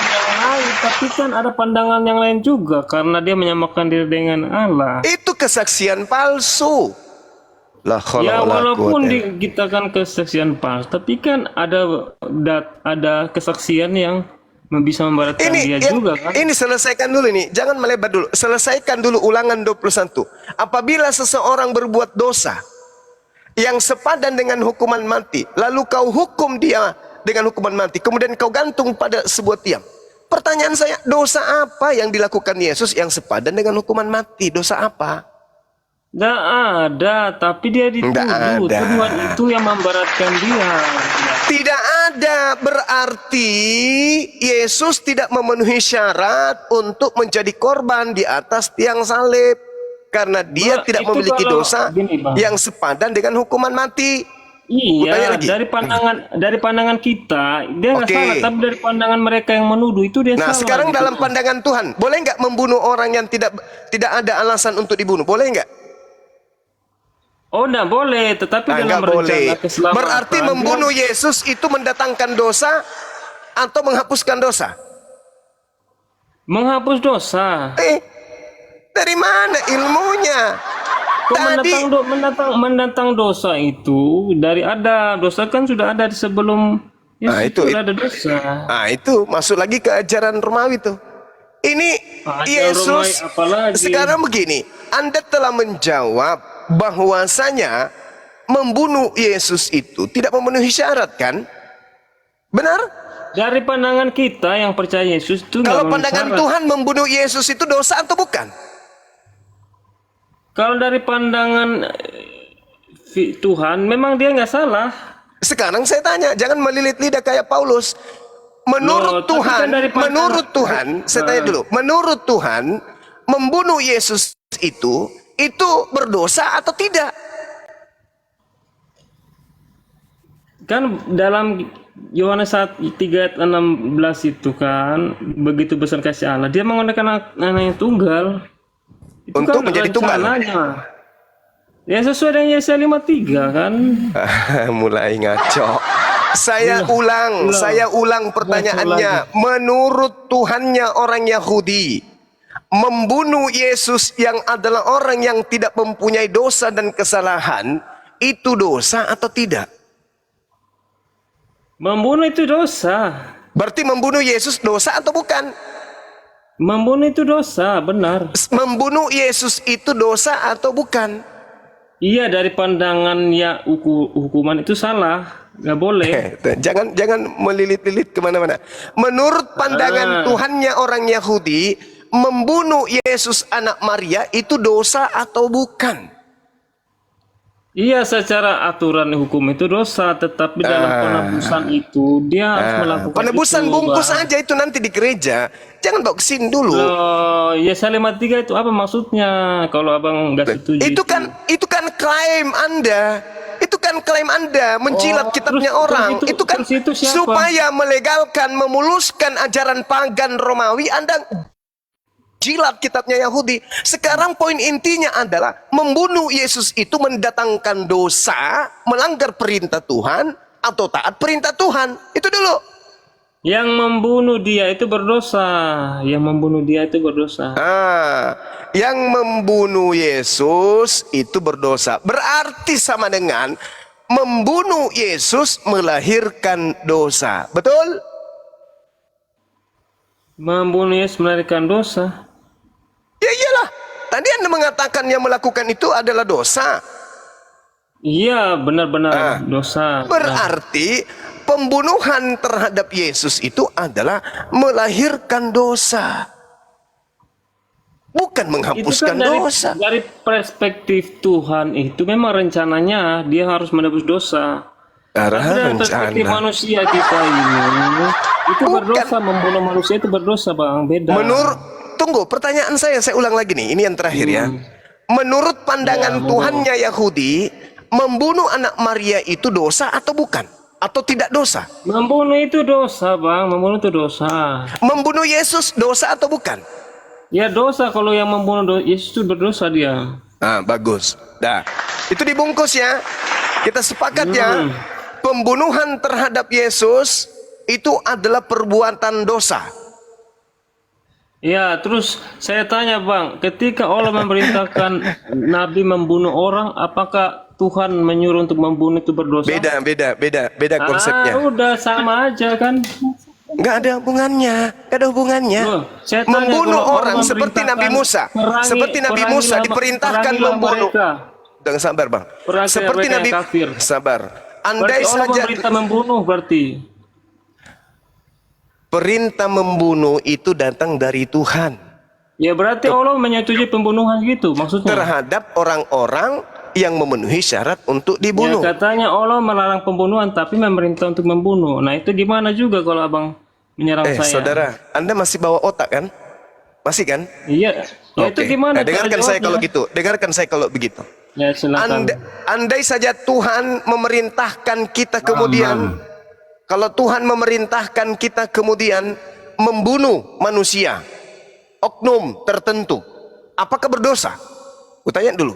yang lain, tapi kan ada pandangan yang lain juga karena dia menyamakan diri dengan Allah. Itu kesaksian palsu. La Ya haula wala walaupun quwata. kita kan kesaksian palsu, tapi kan ada kesaksian yang bisa memberatkan dia juga kan. Ini selesaikan dulu nih, jangan melebar dulu. Selesaikan dulu Ulangan 21. Apabila seseorang berbuat dosa yang sepadan dengan hukuman mati, lalu kau hukum dia dengan hukuman mati, kemudian kau gantung pada sebuah tiang. Pertanyaan saya, dosa apa yang dilakukan Yesus yang sepadan dengan hukuman mati? Dosa apa? Nggak ada, tapi dia dituduh. Nggak ada. Tuduhan itu yang memberatkan dia. Tidak ada, berarti Yesus tidak memenuhi syarat untuk menjadi korban di atas tiang salib. Karena dia Nah, tidak itu memiliki kalau dosa gini, Bang. yang sepadan dengan hukuman mati. Kutanya Iya, lagi. dari pandangan kita dia nggak Oke. salah, tapi dari pandangan mereka yang menuduh itu dia Nah salah. sekarang gitu. dalam pandangan Tuhan, boleh nggak membunuh orang yang tidak ada alasan untuk dibunuh? Boleh nggak? Oh, nggak boleh, tetapi dalam Nggak boleh. rencana keselamatan. Berarti membunuh Yesus itu mendatangkan dosa atau menghapuskan dosa? menghapus dosa. Dari mana ilmunya? Kok Tadi mendatang dosa itu dari ada dosa kan sudah ada di sebelum Nah, Yesus sudah ada dosa. itu masuk lagi ke ajaran Romawi tuh. Ini Ajaran Yesus Romawi apalagi? sekarang begini, Anda telah menjawab bahwasanya membunuh Yesus itu tidak memenuhi syarat kan? Benar? Dari pandangan kita yang percaya Yesus itu nggak Kalau memenuhi pandangan syarat. Tuhan membunuh Yesus itu dosa atau bukan? Kalau dari pandangan Tuhan memang dia nggak salah. Sekarang saya tanya, jangan melilit lidah kayak Paulus. Menurut Loh, tapi kan Tuhan, dari pandangan- saya tanya dulu, menurut Tuhan membunuh Yesus itu berdosa atau tidak? Kan dalam Yohanes 3:16 itu kan begitu besar kasih Allah dia menggunakan anak yang tunggal itu Untuk kan menjadi tunggal. rencananya. Ya sesuai dengan Yesaya 53 kan. Mulai ngaco. Saya ulang pertanyaannya. Menurut Tuhannya orang Yahudi, membunuh Yesus yang adalah orang yang tidak mempunyai dosa dan kesalahan, itu dosa atau tidak? Membunuh itu dosa. Berarti membunuh Yesus dosa atau bukan? Membunuh itu dosa, benar. Membunuh Yesus itu dosa atau bukan? Iya, dari pandangan ya hukuman itu salah, nggak boleh. Jangan melilit-lilit kemana-mana. Menurut pandangan Tuhannya orang Yahudi, membunuh Yesus anak Maria itu dosa atau bukan? Iya, secara aturan hukum itu dosa, tetapi dalam penebusan itu dia harus melakukan Penebusan itu, bungkus Bang. aja itu nanti di gereja. Jangan bawa kesini dulu. Loh, Yesaya 53 itu apa maksudnya? Kalau abang nggak setuju Itu kan klaim Anda. Itu kan klaim Anda menjilat kitabnya orang. terus Itu kan itu siapa? supaya melegalkan, memuluskan ajaran pagan Romawi. Anda jilat kitabnya Yahudi. Sekarang poin intinya adalah membunuh Yesus itu mendatangkan dosa, melanggar perintah Tuhan atau taat perintah Tuhan. Itu dulu. Yang membunuh dia itu berdosa. Yang membunuh dia itu berdosa. Yang membunuh Yesus itu berdosa. Berarti sama dengan membunuh Yesus melahirkan dosa. Betul? Membunuh Yesus melahirkan dosa. Ya iyalah. Tadi Anda mengatakan yang melakukan itu adalah dosa. Iya, benar-benar dosa. Berarti pembunuhan terhadap Yesus itu adalah melahirkan dosa, bukan menghapuskan Itu kan dosa. dari perspektif Tuhan itu memang rencananya dia harus menebus dosa. Tapi dari perspektif Rencana. manusia kita ini itu berdosa, membunuh manusia itu berdosa, Bang. Beda. Tunggu, pertanyaan saya ulang lagi nih. Ini yang terakhir ya. Menurut pandangan Tuhannya Yahudi, membunuh anak Maria itu dosa atau bukan? Atau tidak dosa? Membunuh itu dosa, Bang. Membunuh itu dosa. Membunuh Yesus dosa atau bukan? Ya dosa, kalau yang membunuh Yesus itu berdosa dia. Ah, bagus. Dah. Itu dibungkus ya. Kita sepakat ya. Pembunuhan terhadap Yesus itu adalah perbuatan dosa. Ya, terus saya tanya, Bang, ketika Allah memerintahkan Nabi membunuh orang, apakah Tuhan menyuruh untuk membunuh itu berdosa? Beda konsepnya. Udah sama aja kan? Nggak ada hubungannya, Loh, saya tanya, membunuh kalau orang Allah seperti Nabi memerintahkan, Musa, seperti Nabi Musa diperintahkan perangilah membunuh. mereka. Jangan sabar, Bang. Perangi Seperti mereka Nabi yang kafir. sabar. Berarti Andai Allah saja memerintah membunuh berarti. perintah membunuh itu datang dari Tuhan Ya berarti Allah menyetujui pembunuhan gitu maksudnya. terhadap orang-orang yang memenuhi syarat untuk dibunuh. Ya katanya Allah melarang pembunuhan tapi memerintah untuk membunuh. Nah itu gimana juga kalau abang menyerang saya? Saudara, Anda masih bawa otak kan? Masih kan? Iya. Ya itu Oke. gimana? Nah, dengarkan cara saya kalau jawabnya? gitu. Dengarkan saya kalau begitu. Ya silakan. Andai saja Tuhan memerintahkan kita kemudian, kalau Tuhan memerintahkan kita kemudian membunuh manusia, oknum tertentu, apakah berdosa? Kutanya dulu.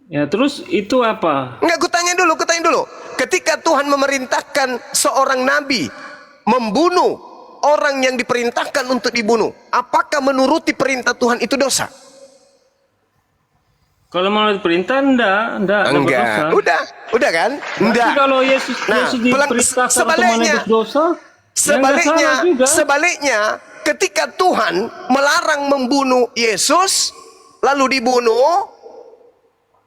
Ya terus itu apa? Enggak, kutanya dulu. Ketika Tuhan memerintahkan seorang nabi membunuh orang yang diperintahkan untuk dibunuh, apakah menuruti perintah Tuhan itu dosa? Kalau menurut perintah enggak berdosa. Udah kan? Berarti kalau Yesus diperintahkan untuk menebus dosa, ya enggak salah juga. Sebaliknya, ketika Tuhan melarang membunuh Yesus, lalu dibunuh,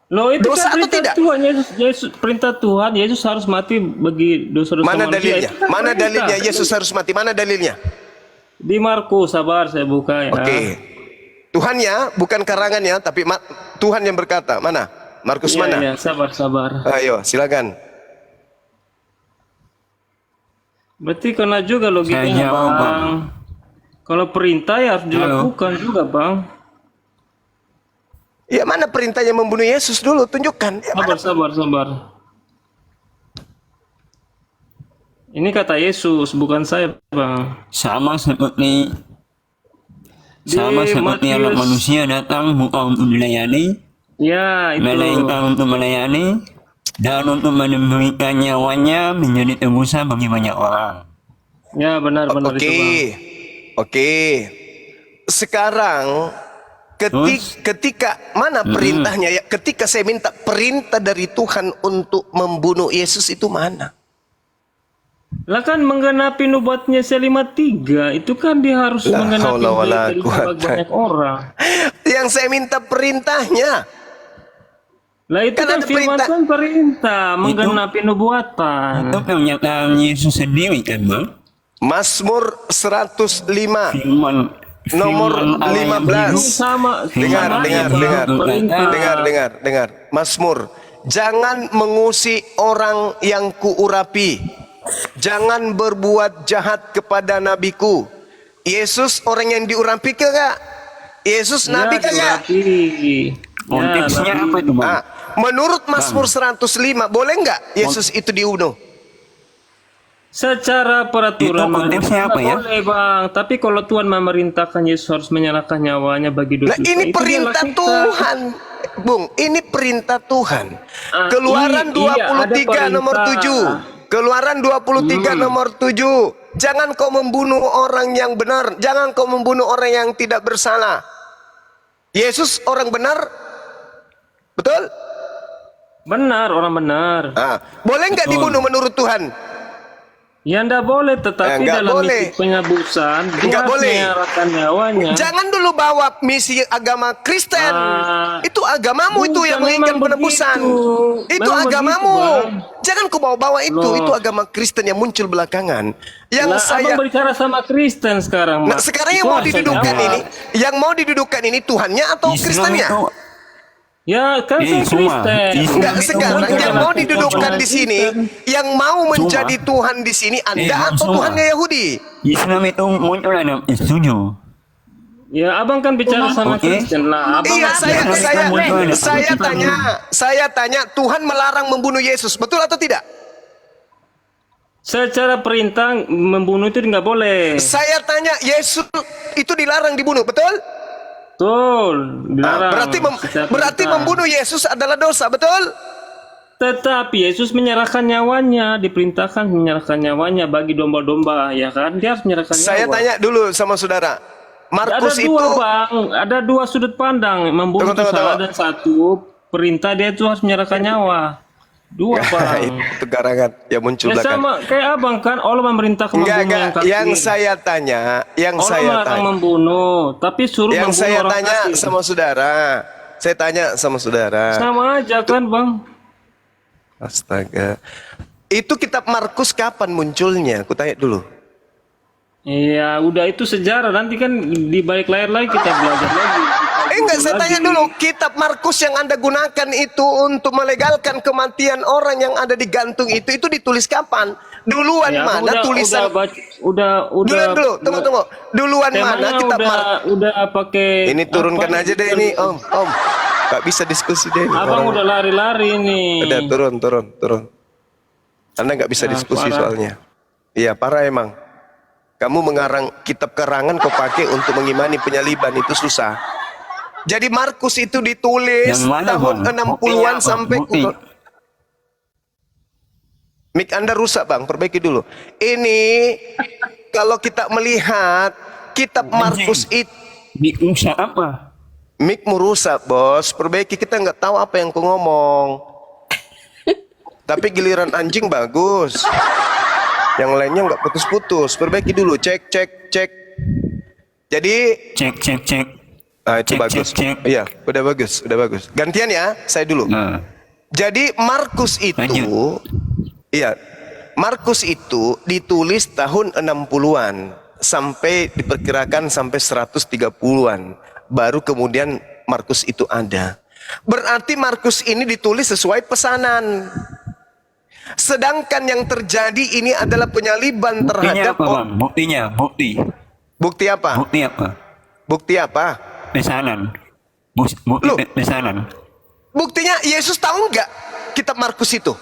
Loh itu dosa kan atau perintah tidak? Tuhan, Yesus perintah Tuhan, Yesus harus mati bagi dosa-dosa mana manusia. dalilnya? Itu kan Mana perintah. dalilnya Yesus harus mati? Mana dalilnya? Di Markus, sabar saya buka ya. Oke. Tuhan ya, bukan karangannya, tapi Tuhan yang berkata. Mana? Markus Iya, mana? iya, sabar. Ayo, silakan. Berarti kena juga logikanya, Bang. Kalau perintah ya harus dilakukan juga, Bang. Ya, mana perintahnya membunuh Yesus dulu? Tunjukkan. Ya, mana? Sabar. Ini kata Yesus, bukan saya, Bang. Sama seperti anak Matius. manusia datang bukan untuk melayani, Ya, itu. melainkan untuk melayani dan untuk memberikan nyawanya menjadi tebusan bagi banyak orang. Ya, benar itu, Bang. Oke. Sekarang ketika mana perintahnya ya? Ketika saya minta perintah dari Tuhan untuk membunuh Yesus itu mana? Lah kan menggenapi nubuatnya Selima 3 itu kan dia harus La menggenapi haula wala dari quwata. banyak orang. Yang saya minta perintahnya. Lah itu Kan kan ada firman perintah. Tuhan perintah menggenapi nubuatan. Itu pernyataan Yesus sendiri kan, Bang? Mazmur 105 Firman nomor Allah yang 15. Ini sama Dengar, sama dengar, aja, dengar. Bang, perintah. Dengar. Mazmur, jangan mengusik orang yang kuurapi. Jangan berbuat jahat kepada nabiku. Yesus orang yang diurapi ke enggak? Yesus nabi ke enggak? konteksnya apa itu, Bang? Ah, menurut Mazmur 105, boleh enggak Yesus itu dibunuh? Secara peraturan Itu konteksnya apa ya? boleh, Bang. Tapi kalau Tuhan memerintahkan Yesus harus menyerahkan nyawanya bagi dosa. Nah, ini itu perintah dialah kita. Tuhan. Bung, ini perintah Tuhan. Ah, Keluaran iya, ada 23 nomor perintah. 7. Keluaran 23 nomor 7. Jangan kau membunuh orang yang benar. Jangan kau membunuh orang yang tidak bersalah. Yesus orang benar? Betul? Benar, orang benar. Ah, boleh nggak dibunuh menurut Tuhan? Ya enggak boleh, tetapi Enggak dalam boleh. misi penyabusan dia Enggak harus boleh. menyerahkan nyawanya. Jangan dulu bawa misi agama Kristen. Ah, Itu agamamu itu yang Bukan, menginginkan memang penebusan. begitu. Itu Memang agamamu. begitu, Bang. Jangan kau bawa-bawa itu. Loh. Itu agama Kristen yang muncul belakangan. Yang Lah, saya abang berbicara sama Kristen sekarang, Nah, Mak. sekarang yang Itu mau harus didudukan jawab. ini, yang mau didudukan ini Tuhannya atau Islam Kristennya? itu Ya, kan saya semua. Kristen. Islam Enggak, itu sekarang muncul yang dalam mau didudukan di sini, yang mau menjadi Tuhan di sini Anda atau semua. Tuhannya Yahudi? Islam itu muncul dalam setuju. Ya, abang kan bicara sama Oke. Kristen lah. Abang Iya, kan saya tanya, Tuhan melarang membunuh Yesus, betul atau tidak? secara perintah membunuh itu nggak boleh. Saya tanya, Yesus itu dilarang dibunuh, betul? Betul. Nah, Dilarang secara berarti perintah. membunuh Yesus adalah dosa, betul? Tetapi Yesus menyerahkan nyawanya, diperintahkan menyerahkan nyawanya bagi domba-domba, ya kan? Dia harus menyerahkan Saya nyawa. tanya dulu sama saudara, Ada Markus dua, itu Bang. Ada dua sudut pandang. Membunuh itu Tunggu. salah dan satu perintah dia itu harus menyerahkan nyawa. Dua, Bang. itu garangan yang muncul Ya belakangan. sama kayak abang kan, Allah memerintahkan membunuh yang Enggak, kafir. yang saya tanya, Allah melarang membunuh, tapi suruh yang membunuh saya orang tanya kafir. sama saudara, saya tanya sama saudara, Sama aja kan, Bang? astaga, itu kitab Markus kapan munculnya? Aku tanya dulu. Iya, udah itu sejarah. Nanti kan di balik layar lagi kita belajar lagi. Enggak, saya tanya dulu, kitab Markus yang Anda gunakan itu untuk melegalkan kematian orang yang ada digantung itu ditulis kapan? Duluan Ya, aku mana tulisan? udah Duluan dulu, tunggu. Duluan mana temanya kitab Markus? udah pakai Ini turunkan apa, aja deh ini, Om. Gak bisa diskusi deh. ini Abang orang. udah lari-lari nih. Udah turun. Anda nggak bisa Nah, diskusi parah. soalnya. Iya, parah emang. Kamu mengarang kitab karangan kau pakai untuk mengimani penyaliban itu susah. Jadi Markus itu ditulis Yang mana, tahun Bang? 60-an Buktinya apa? sampai Bukti. Mik Anda rusak, Bang. Perbaiki dulu. Ini kalau kita melihat kitab Markus itu Diusah apa? Mikmu rusak, bos. Perbaiki, kita nggak tahu apa yang kau ngomong. Tapi giliran anjing bagus. Yang lainnya nggak putus-putus. Perbaiki dulu, cek. Jadi, Cek. nah itu Cek, bagus. cek. Iya, udah bagus. Gantian ya, saya dulu. Nah, Jadi Markus itu, Lanjut. iya, Markus itu ditulis tahun 60-an sampai diperkirakan sampai 130-an. Baru kemudian Markus itu ada. Berarti Markus ini ditulis sesuai pesanan. Sedangkan yang terjadi ini adalah penyaliban buktinya terhadap apa, Bang? Bukti. Bukti apa? Bukti apa? Bukti apa? Pesanan. Bukti Loh. pesanan. Buktinya Yesus tahu nggak kitab Markus itu?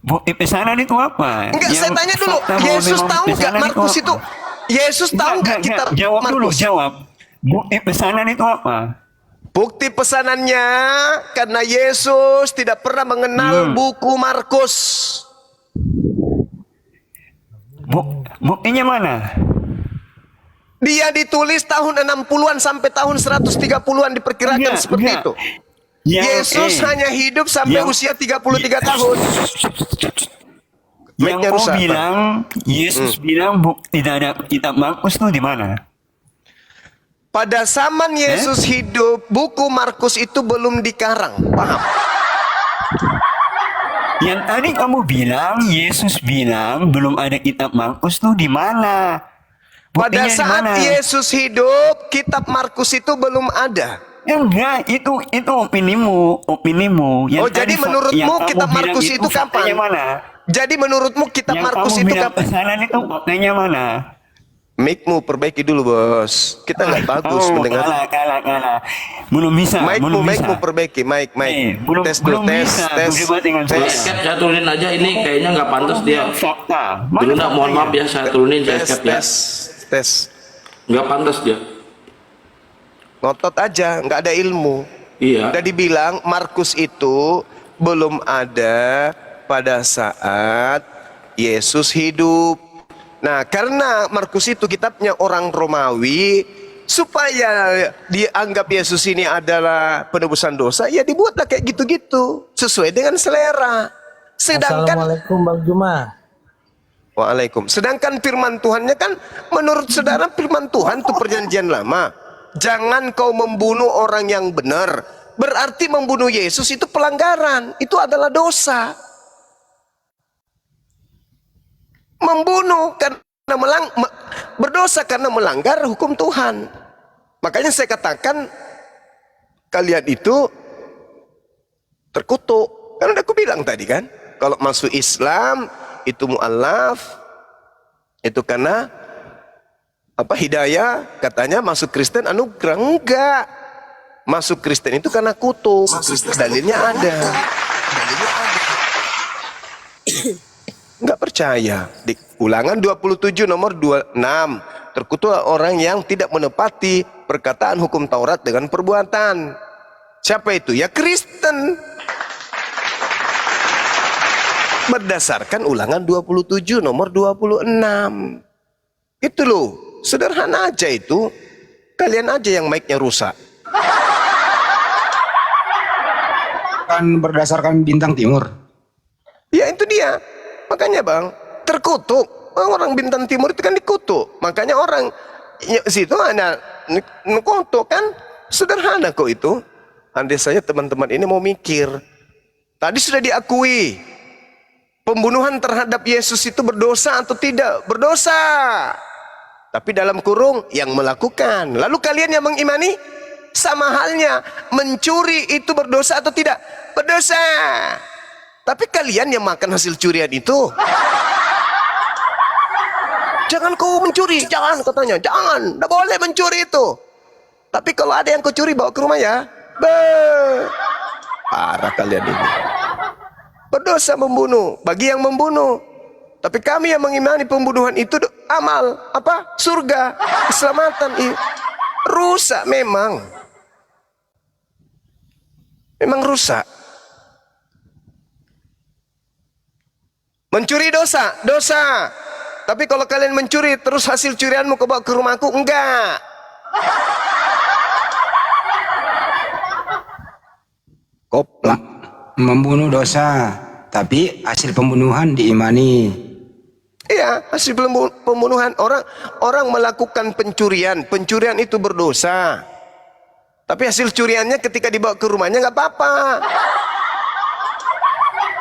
Bukti pesanan itu apa? Enggak, Yang saya tanya dulu. fakta bahwa Yesus memang tahu nggak pesanan Markus apa? itu? Yesus tahu nggak kitab Jawab dulu, Markus? jawab. Bukti pesanan itu apa? Bukti pesanannya karena Yesus tidak pernah mengenal buku Markus. Buktinya mana? Dia ditulis tahun 60-an sampai tahun 130-an diperkirakan Enggak, seperti enggak. itu. Yang- Yesus hanya hidup sampai yang- usia 33 tahun. Yang Mic-nya kau rusak, Pak. bilang, Yesus bilang tidak ada kitab Markus itu di mana? Pada zaman Yesus hidup, buku Markus itu belum dikarang. Paham? Yang tadi kamu bilang, Yesus bilang belum ada kitab Markus itu di mana? Pada Buktinya di saat mana? Yesus hidup, kitab Markus itu belum ada. Enggak, itu opinimu. Oh, jadi menurutmu yang kamu kitab bilang Markus itu faktanya kapan? Mana? Jadi menurutmu kitab Yang Markus kamu itu bilang kapan? pesanan itu faktanya mana? Mic-mu perbaiki dulu, bos. Kita nggak bagus mendengar. Kalah. Belum bisa, belum bisa. Mic-mu perbaiki, mic. Belum Tes dulu, tes. berdebat dengan saya. Escape saya turunin aja, ini kayaknya nggak pantas dia. Fakta. Mana Gurunda, mohon maaf faktanya? ya, saya turunin, saya escape ya. Tes. Nggak pantas dia. Ngotot aja, nggak ada ilmu. Iya. Udah dibilang Markus itu belum ada pada saat Yesus hidup. Nah, karena Markus itu kitabnya orang Romawi, supaya dianggap Yesus ini adalah penebusan dosa, ya dibuatlah kayak gitu-gitu, sesuai dengan selera. Sedangkan Assalamualaikum Bang Juma. Waalaikumsalam. Sedangkan firman Tuhannya kan menurut saudara firman Tuhan itu perjanjian lama. jangan kau membunuh orang yang benar. Berarti membunuh Yesus itu pelanggaran, itu adalah dosa. Membunuh karena berdosa karena melanggar hukum Tuhan. Makanya saya katakan kalian itu terkutuk. Kan udah aku bilang tadi kan, kalau masuk Islam itu mu'alaf, itu karena apa, hidayah, katanya masuk Kristen anugerah. Enggak, masuk Kristen itu karena kutuk. Dalilnya ada. Enggak percaya. Di Ulangan 27 nomor 26, terkutuklah orang yang tidak menepati perkataan hukum Taurat dengan perbuatan. Siapa itu? Ya Kristen. Berdasarkan Ulangan 27 nomor 26. Itu loh, sederhana aja itu. Kalian aja yang mic-nya rusak. Kan berdasarkan bintang timur. Ya itu dia. Makanya bang, terkutuk. Orang bintang timur itu kan dikutuk. Makanya orang ya, situ ada kutuk kan. Sederhana kok itu. Andai saja teman-teman ini mau mikir. Tadi sudah diakui, pembunuhan terhadap Yesus itu berdosa atau tidak? Berdosa. Tapi dalam kurung yang melakukan. Lalu kalian yang mengimani, sama halnya mencuri itu berdosa atau tidak? Berdosa. Tapi kalian yang makan hasil curian itu, jangan kau mencuri, jangan katanya, jangan, tidak boleh mencuri itu. Tapi kalau ada yang kau curi bawa ke rumah ya, parah kalian ini. Berdosa membunuh bagi yang membunuh. Tapi kami yang mengimani pembunuhan itu amal apa? Surga, keselamatan. Rusak memang. Memang rusak. Mencuri dosa, dosa. Tapi kalau kalian mencuri terus hasil curianmu kau bawa ke rumahku, enggak. Koplak. Membunuh dosa, tapi hasil pembunuhan diimani. Iya, hasil pembunuhan. Orang melakukan pencurian itu berdosa. Tapi hasil curiannya ketika dibawa ke rumahnya nggak apa-apa.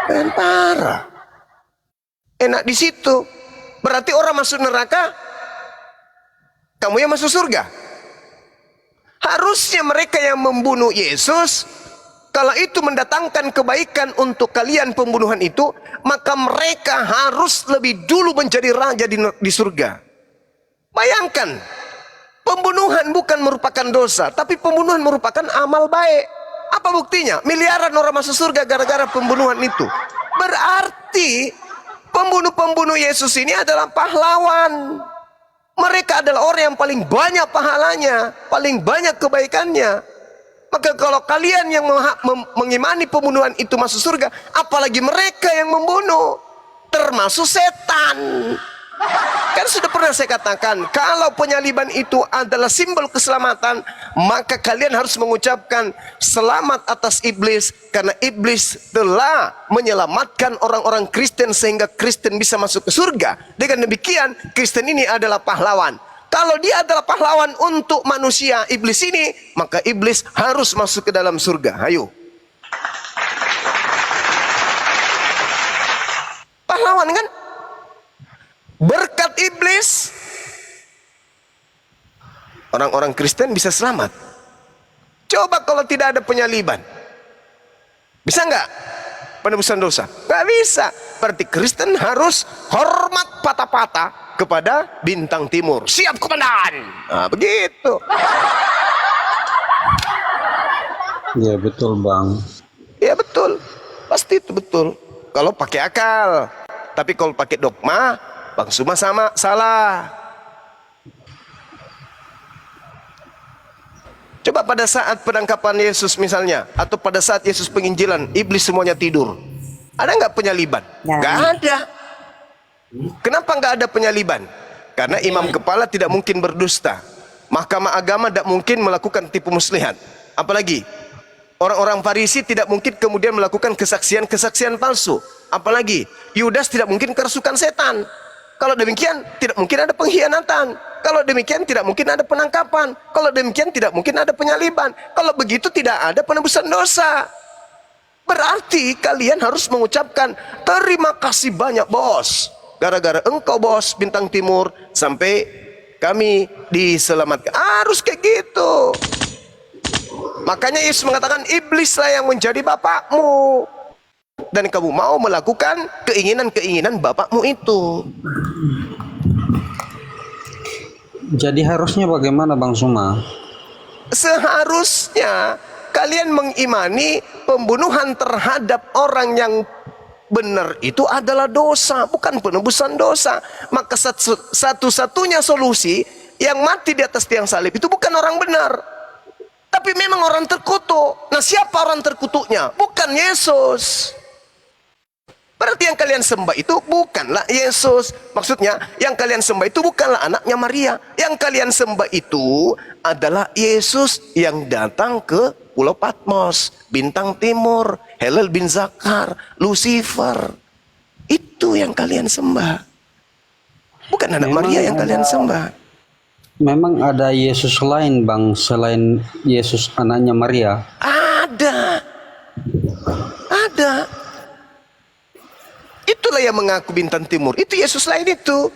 Dan parah. Enak di situ. Berarti orang masuk neraka, kamu yang masuk surga. Harusnya mereka yang membunuh Yesus, kalau itu mendatangkan kebaikan untuk kalian pembunuhan itu, maka mereka harus lebih dulu menjadi raja di surga. Bayangkan, pembunuhan bukan merupakan dosa, tapi pembunuhan merupakan amal baik. Apa buktinya? Miliaran orang masuk surga gara-gara pembunuhan itu. Berarti pembunuh-pembunuh Yesus ini adalah pahlawan. Mereka adalah orang yang paling banyak pahalanya, paling banyak kebaikannya. Maka kalau kalian yang mengimani pembunuhan itu masuk surga, apalagi mereka yang membunuh, termasuk setan. Kan sudah pernah saya katakan, kalau penyaliban itu adalah simbol keselamatan, maka kalian harus mengucapkan selamat atas iblis, karena iblis telah menyelamatkan orang-orang Kristen sehingga Kristen bisa masuk ke surga. Dengan demikian, Kristen ini adalah pahlawan. Kalau dia adalah pahlawan untuk manusia iblis ini, maka iblis harus masuk ke dalam surga. Ayo. Pahlawan kan? Berkat iblis, orang-orang Kristen bisa selamat. Coba kalau tidak ada penyaliban, bisa nggak penebusan dosa? Nggak bisa. Berarti Kristen harus hormat patah-patah kepada bintang timur. Siap komandan. Nah, begitu. Ya betul bang. Ya betul. Pasti itu betul. Kalau pakai akal. Tapi kalau pakai dogma, Bang Suma sama salah. Coba pada saat penangkapan Yesus misalnya, atau pada saat Yesus penginjilan, iblis semuanya tidur. Ada nggak penyaliban? Nggak ada. Kenapa nggak ada penyaliban? Karena imam kepala tidak mungkin berdusta. Mahkamah agama tidak mungkin melakukan tipu muslihat. Apalagi orang-orang Farisi tidak mungkin kemudian melakukan kesaksian-kesaksian palsu. Apalagi Yudas tidak mungkin kerasukan setan. Kalau demikian, tidak mungkin ada pengkhianatan. Kalau demikian, tidak mungkin ada penangkapan. Kalau demikian, tidak mungkin ada penyaliban. Kalau begitu, tidak ada penebusan dosa. Berarti kalian harus mengucapkan, terima kasih banyak bos. Gara-gara engkau bos Bintang Timur, sampai kami diselamatkan. Harus kayak gitu. Makanya Yesus mengatakan, iblislah yang menjadi bapakmu. Dan kamu mau melakukan keinginan-keinginan bapakmu itu. Jadi harusnya bagaimana Bang Suma? Seharusnya kalian mengimani pembunuhan terhadap orang yang benar itu adalah dosa, bukan penebusan dosa. Maka satu-satunya solusi yang mati di atas tiang salib itu bukan orang benar, tapi memang orang terkutuk. Nah, siapa orang terkutuknya? Bukan Yesus. Berarti yang kalian sembah itu bukanlah Yesus. Maksudnya, yang kalian sembah itu bukanlah anaknya Maria. Yang kalian sembah itu adalah Yesus yang datang ke Pulau Patmos, Bintang Timur, Helel bin Zakar, Lucifer. Itu yang kalian sembah. Bukan anak Maria yang kalian sembah. Memang ada Yesus lain Bang, selain Yesus anaknya Maria? Ada. Ada. Itulah yang mengaku Bintang Timur. Itu Yesus lain itu.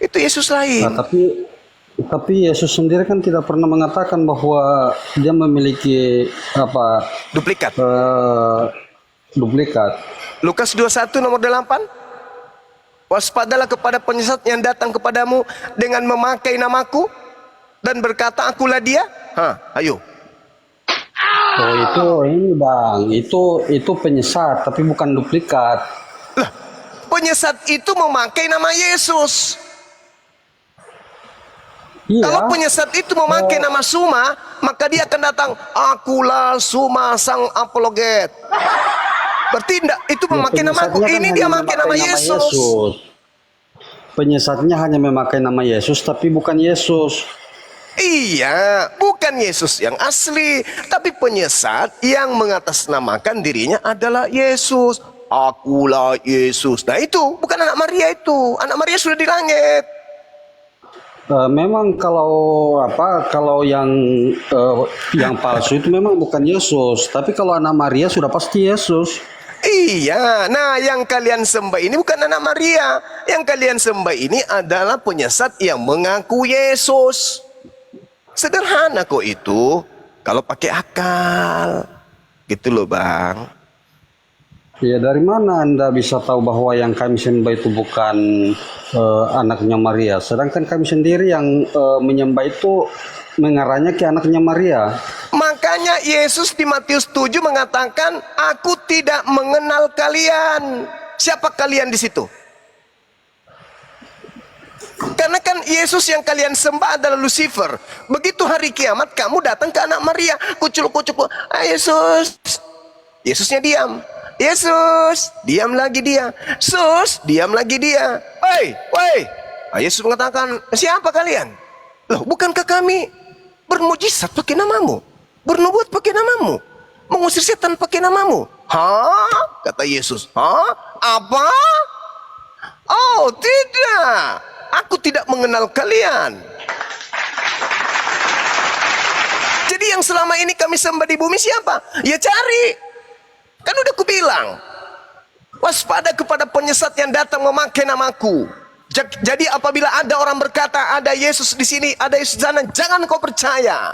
Itu Yesus lain. Nah, tapi Yesus sendiri kan tidak pernah mengatakan bahwa dia memiliki apa? Duplikat. Duplikat. Lukas 21 nomor 8. Waspadalah kepada penyesat yang datang kepadamu dengan memakai namaku dan berkata, akulah dia. Ayo. Oh, itu ini Bang, itu penyesat tapi bukan duplikat. Lah, penyesat itu memakai nama Yesus. Iya. Kalau penyesat itu memakai nama Suma, maka dia akan datang, akulah Suma sang apologet. Berarti enggak, itu memakai namaku. Ini dia memakai nama Yesus. Penyesatnya hanya memakai nama Yesus tapi bukan Yesus. Iya, bukan Yesus yang asli, tapi penyesat yang mengatasnamakan dirinya adalah Yesus. Akulah Yesus. Nah itu bukan anak Maria itu. Anak Maria sudah di langit. Memang kalau yang palsu itu memang bukan Yesus, tapi kalau anak Maria sudah pasti Yesus. Iya, nah yang kalian sembah ini bukan anak Maria. Yang kalian sembah ini adalah penyesat yang mengaku Yesus. Sederhana kok itu, kalau pakai akal. Gitu loh Bang. Ya, dari mana Anda bisa tahu bahwa yang kami sembah itu bukan anaknya Maria? Sedangkan kami sendiri yang menyembah itu mengarahnya ke anaknya Maria. Makanya Yesus di Matius 7 mengatakan, aku tidak mengenal kalian. Siapa kalian di situ? Karena kan Yesus yang kalian sembah adalah Lucifer. Begitu hari kiamat kamu datang ke anak Maria, kucul-kucul, Yesus. Yesusnya diam. Yesus, diam lagi dia. Sus, diam lagi dia. Woi. Yesus mengatakan, siapa kalian? Loh, bukankah kami bermujizat pakai namamu? Bernubuat pakai namamu? Mengusir setan pakai namamu? Hah? Kata Yesus. Hah? Apa? Oh, tidak. Aku tidak mengenal kalian. Jadi yang selama ini kami sembah di bumi siapa? Ya cari. Kan udah kubilang. Waspada kepada penyesat yang datang memakai namaku. Jadi apabila ada orang berkata ada Yesus di sini, ada Yesus di sana, jangan kau percaya.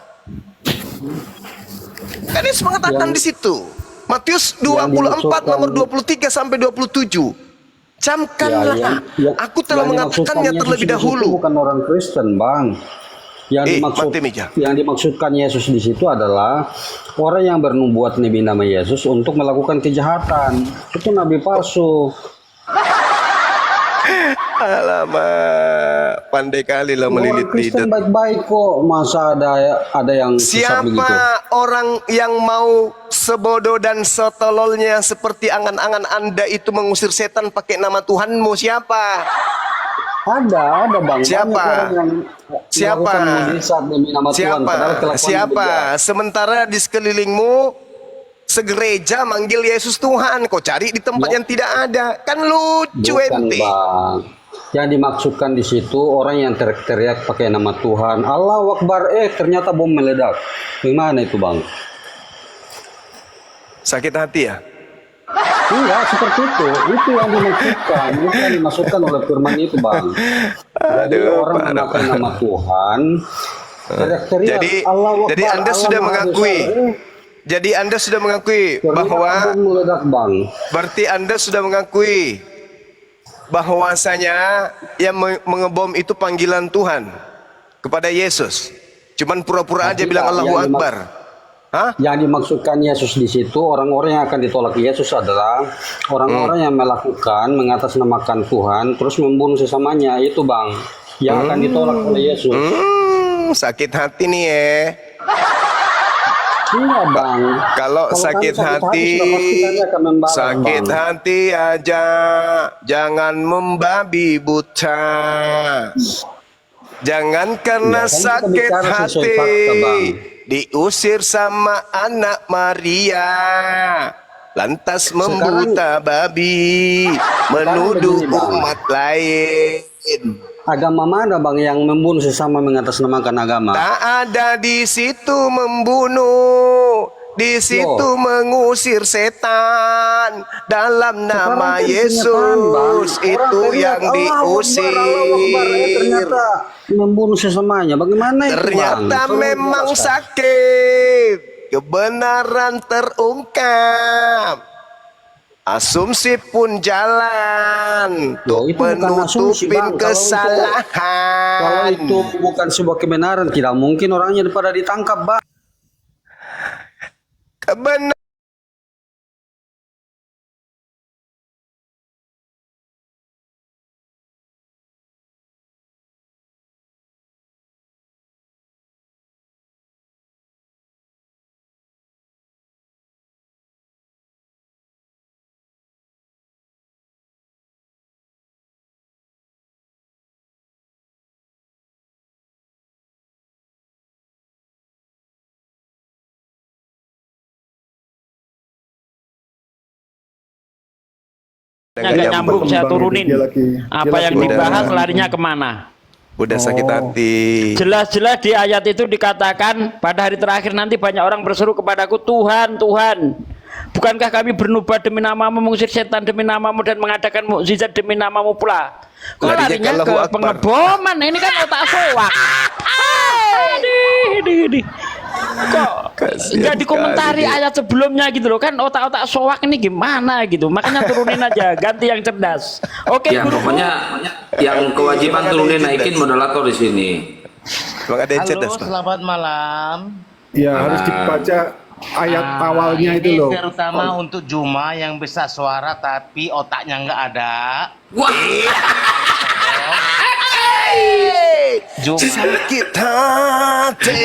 Kan Yesus mengatakan di situ. Matius 24 nomor 23 sampai 27. Camkanlah, aku telah mengatakannya terlebih dahulu. Bukan orang Kristen, Bang. Yang dimaksudkan Yesus di situ adalah orang yang bernubuat nabi nama Yesus untuk melakukan kejahatan. Itu nabi palsu. Alamak, pandai kali lah melilit lidah. Kristen baik-baik kok, masa ada yang susah begitu. Siapa orang yang mau sebodoh dan setololnya seperti angan-angan Anda itu mengusir setan pakai nama Tuhanmu? Siapa? Ada Bang. Siapa? Siapa? Nama Tuhan, Siapa? Sementara di sekelilingmu segereja manggil Yesus Tuhan, kau cari di tempat yang tidak ada. Kan lucu Bukan, ente. Bang. Yang dimaksudkan di situ orang yang teriak-teriak pakai nama Tuhan, Allahu Akbar, ternyata bom meledak. Gimana itu, Bang? Sakit hati ya? Enggak seperti itu. Itu yang dimaksudkan. Itu yang dimaksudkan oleh firman itu, Bang. Jadi orang memakai nama Tuhan, teriak-teriak, Jadi, Allahu Akbar, jadi Anda Allah sudah Maha mengakui. Besar. Jadi Anda sudah mengakui Ternyata bahwa bom meledak, Bang. berarti Anda sudah mengakui bahwasanya yang mengebom itu panggilan Tuhan kepada Yesus. Cuman pura-pura aja bilang Allahu Akbar. Hah? Yang dimaksudkan Yesus di situ, orang-orang yang akan ditolak Yesus adalah orang-orang yang melakukan, mengatasnamakan Tuhan, terus membunuh sesamanya. Itu, Bang, yang akan ditolak oleh Yesus. Sakit hati nih ya. Iya, Bang. Kalau sakit hati, sakit hati aja, jangan membabi buta. Jangan karena sakit hati diusir sama anak Maria, lantas membuta babi, menuduh umat lain. Agama mana, Bang, yang membunuh sesama mengatasnamakan agama? Tak ada di situ membunuh, di situ mengusir setan dalam nama Yesus, itu yang diusir. Ternyata membunuh sesamanya. Bagaimana itu, Ternyata Bang? memang sakit, kebenaran terungkap. Asumsi pun jalan untuk menutupin kesalahan. Kalau itu bukan sebuah kebenaran, tidak mungkin orangnya pada ditangkap, Bang. Kebenaran. Nggak nyambung, saya turunin. Apa yang dibahas larinya kemana? Udah sakit hati. Jelas-jelas di ayat itu dikatakan pada hari terakhir nanti banyak orang berseru kepadaku, Tuhan, Tuhan, bukankah kami bernubuat demi namamu, mengusir setan demi namamu, dan mengadakan mukjizat demi namamu pula? Kok larinya ke pengeboman? Ini kan otak soak. Kok nggak dikomentari ayat sebelumnya gitu loh, kan otak-otak soak ini gimana gitu. Makanya turunin aja, ganti yang cerdas. Oke, ya, pokoknya yang kewajiban turunin naikin moderator di sini. Halo, selamat malam. Ya, harus dibaca ayat awalnya itu loh. Terutama untuk Juma yang bisa suara tapi otaknya nggak ada. Wah. Juma. Sakit hati,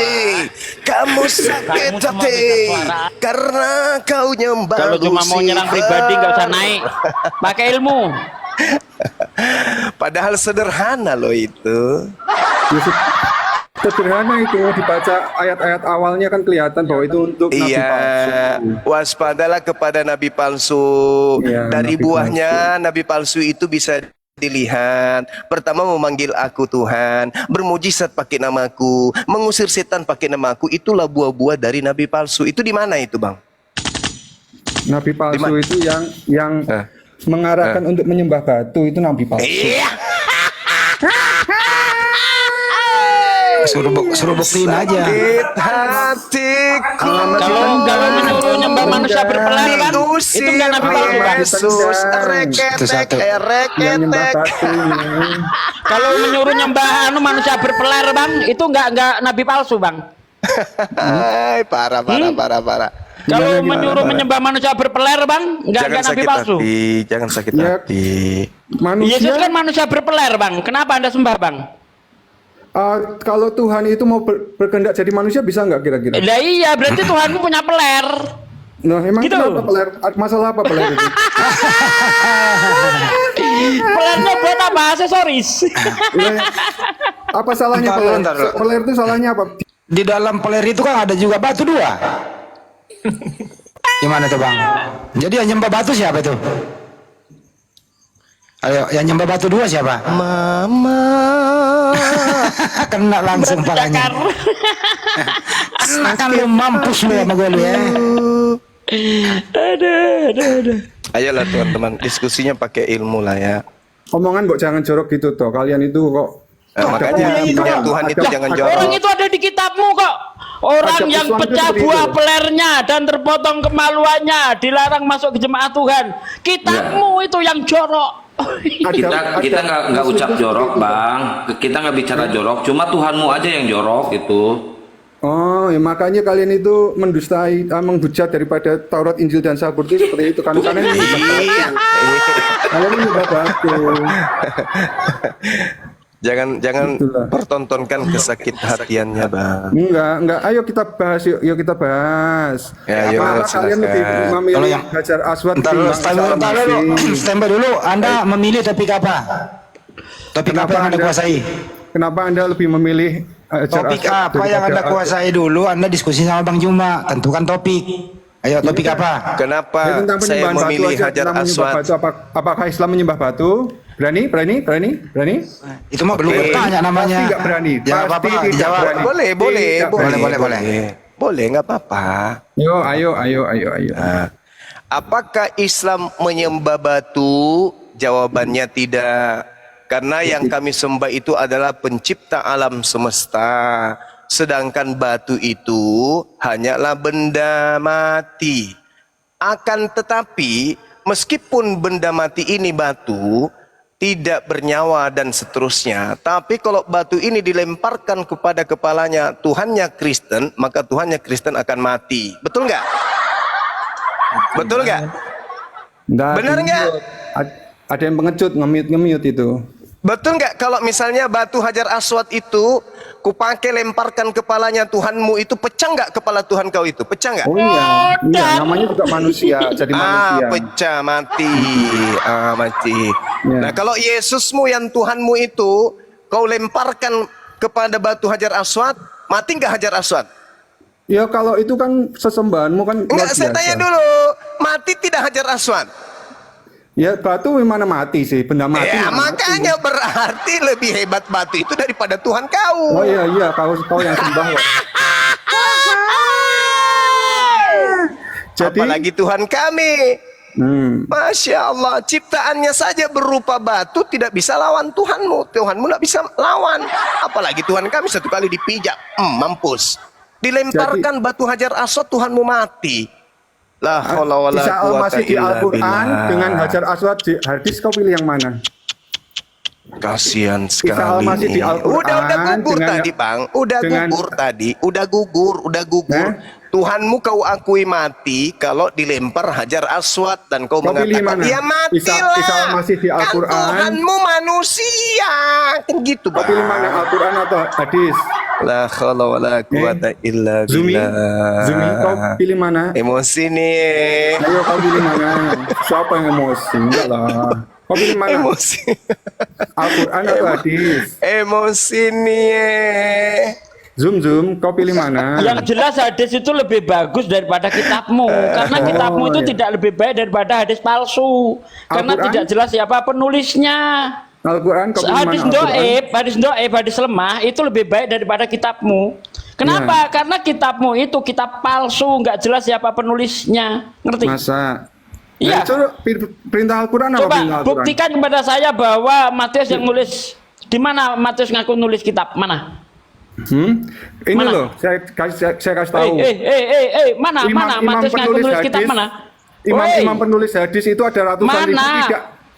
kamu sakit hati karena kau nyembah. Kalau cuma mau nyerang pribadi nggak usah naik, pakai ilmu. Padahal sederhana loh itu. Sederhana itu, dibaca ayat-ayat awalnya kan kelihatan bahwa itu untuk nabi palsu. Waspadalah kepada nabi palsu. Dari buahnya nabi palsu itu bisa dilihat. Pertama memanggil aku Tuhan, bermujizat pakai namaku, mengusir setan pakai namaku. Itulah buah-buah dari nabi palsu. Itu di mana itu, Bang? Nabi palsu itu yang mengarahkan untuk menyembah batu, itu nabi palsu. Suruh buktiin aja. Kalau menyuruh nyembah manusia berpelar kan, itu nggak nabi palsu kan? Itu satu. Kalau menyuruh nyembah manusia berpelar, Bang, itu nggak nabi palsu, Bang. Parah. Kalau menyuruh menyembah manusia berpelar, Bang, nggak nabi palsu. Jangan sakit hati. Yesus kan manusia berpelar, Bang. Kenapa Anda sembah, Bang? Kalau Tuhan itu mau berkehendak jadi manusia, bisa nggak kira-kira? Nah iya, berarti Tuhanmu punya peler. Nah, emang gitu. Kenapa peler? Masalah apa peler itu? Pelernya buat apa? Aksesoris. Apa salahnya peler? Peler itu salahnya apa? Di dalam peler itu kan ada juga batu dua. Gimana tuh Bang? Jadi yang nyembah batu siapa itu? Ayo, yang nyembah batu dua siapa? Mama. Kena langsung palanya. Akan lu mampus lu sama gue lu ya. Aduh. Ayolah teman-teman, diskusinya pakai ilmu lah ya. Omongan kok jangan jorok gitu toh. Kalian itu kok makanya punya Tuhan itu jangan jorok. Orang itu ada di kitabmu kok. Orang yang pecah buah pelernya dan terpotong kemaluannya dilarang masuk ke jemaat Tuhan. Kitabmu itu yang jorok. Kita nggak ucap jorok, Bang. Kita nggak bicara jorok. Cuma Tuhanmu aja yang jorok itu. Oh, ya makanya kalian itu mendustai, menghujat daripada Taurat, Injil dan Zabur itu seperti itu kan? Kalian menyembah batu. Jangan pertontonkan kesakit hatiannya, Bang. Enggak. Ayo kita bahas, yuk kita bahas. Ya, apakah kalian lebih memilih Hajar Aswad? Standby dulu. Anda memilih topik apa? Topik apa yang Anda kuasai? Kenapa Anda lebih memilih topik apa yang Anda kuasai dulu? Anda diskusi sama Bang Juma. Tentukan topik. Ayo, topik apa? Kenapa saya memilih Hajar Aswad? Apakah Islam menyembah batu? Berani? Itu mah belum bertanya namanya. Pasti tidak berani. Ya, Pasti apa-apa, tidak dijawab. berani. Boleh. Boleh, nggak apa-apa. Ayo. Nah, apakah Islam menyembah batu? Jawabannya tidak. Karena yang kami sembah itu adalah pencipta alam semesta. Sedangkan batu itu hanyalah benda mati. Akan tetapi, meskipun benda mati ini batu, tidak bernyawa dan seterusnya. Tapi kalau batu ini dilemparkan kepada kepalanya Tuhannya Kristen, maka Tuhannya Kristen akan mati. Betul nggak? Betul nggak? Benar nggak? Ada yang pengecut, nge-mute itu. Betul nggak kalau misalnya batu Hajar Aswad itu kupakai lemparkan kepalanya Tuhanmu itu, pecah nggak kepala Tuhan kau itu? Pecah nggak? Oh iya, namanya juga manusia, jadi manusia. Pecah, mati. Mati. Nah, kalau Yesusmu yang Tuhanmu itu kau lemparkan kepada batu Hajar Aswad, mati nggak Hajar Aswad? Ya kalau itu kan sesembahanmu kan. Enggak, saya tanya dulu, mati tidak Hajar Aswad? Ya batu mana mati sih, benda mati. Ya makanya berarti lebih hebat batu itu daripada Tuhan kau. Oh iya, kau yang sembah. Jadi, apalagi Tuhan kami. Masya Allah, ciptaannya saja berupa batu tidak bisa lawan Tuhanmu. Tuhanmu tidak bisa lawan. Apalagi Tuhan kami satu kali dipijak, mampus. Dilemparkan batu Hajar Aswad, Tuhanmu mati. La haula wala quwata masih di illa Al-Quran billah. dengan Hajar Aswad di hadis, kau pilih yang mana? Kasihan sekali masih di nih. Al-Quran Udah gugur dengan, tadi, Bang. Udah gugur. Tuhanmu kau akui mati kalau dilempar Hajar Aswad dan kau mengatakan dia matilah. Isa masih di Al-Quran. Kan Tuhanmu manusia. Kan gitu, Bang. Kau pilih mana, Al-Quran atau hadis? La haula wala quwata illa billah. Zumi, kau pilih mana? Emosi nih. Ayo kau pilih mana? Siapa yang emosi? Enggak lah. Kau pilih mana? Emosi. Al-Quran atau hadis? Emosi nih. Zoom, kau pilih mana? Yang jelas hadis itu lebih bagus daripada kitabmu. Karena kitabmu itu tidak lebih baik daripada hadis palsu. Karena tidak jelas siapa penulisnya. Al-Quran, hadis doib, hadis lemah itu lebih baik daripada kitabmu. Kenapa? Karena kitabmu itu kitab palsu, nggak jelas siapa penulisnya. Ngerti? Masa? Iya. Nah, perintah Al-Quran apa? Coba Al-Quran? buktikan kepada saya bahwa Matius yang nulis. Di mana Matius ngaku nulis kitab? Mana? Ini mana? Loh, saya kasih tahu. Mana Matius ngaku nulis kitab mana? Imam penulis hadis itu ada ratusan ribu,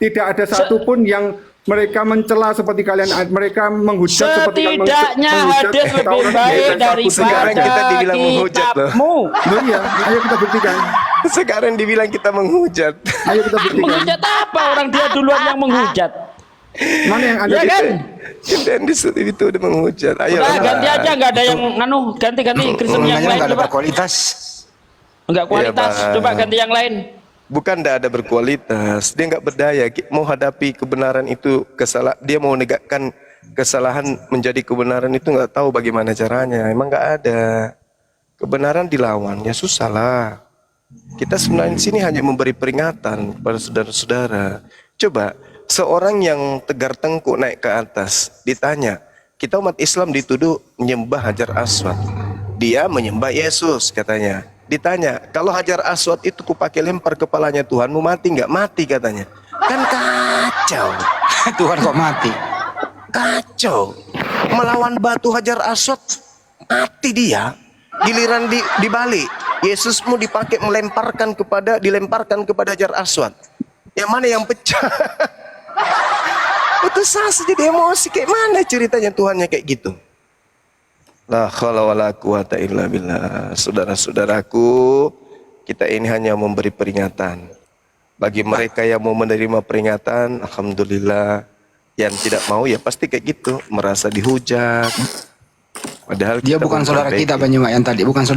tidak ada satupun yang mereka mencela seperti kalian, mereka menghujat seperti kalian. Setidaknya hadis lebih baik daripada kitabmu. Iya, ayo kita buktikan. Sekarang dibilang kita menghujat. Ayo kita buktikan. Menghujat apa? Orang dia duluan yang menghujat. Mana yang ada kita yang disuruh itu udah menghujat. Ayo udah, ganti aja, nggak ada yang ganti Kristen yang lain. Nggak ada berkualitas. Enggak kualitas, coba ganti yang lain. Bukan tidak ada berkualitas, dia nggak berdaya. Mau hadapi kebenaran itu dia mau negakkan kesalahan menjadi kebenaran itu nggak tahu bagaimana caranya. Emang nggak ada. Kebenaran dilawan ya susah lah. Kita sebenarnya di sini hanya memberi peringatan kepada saudara-saudara. Coba seorang yang tegar tengkuk naik ke atas, ditanya, kita umat Islam dituduh menyembah Hajar Aswad. Dia menyembah Yesus katanya. Ditanya, kalau Hajar Aswad itu kupakai lempar kepalanya Tuhanmu mati nggak? Mati katanya. Kan kacau. Tuhan kok mati? Kacau. Melawan batu Hajar Aswad mati dia. Giliran dibalik, Yesusmu dipakai dilemparkan kepada Hajar Aswad. Yang mana yang pecah? Itu sasa jadi emosi. Kayak mana ceritanya Tuhannya kayak gitu? La haula wala quwata illa billah. Saudara-saudaraku, kita ini hanya memberi peringatan. Bagi mereka yang mau menerima peringatan, alhamdulillah. Yang tidak mau ya pasti kayak gitu, merasa dihujat. Padahal Dia bukan saudara kita, Bang Juma, yang tadi bukan saudara.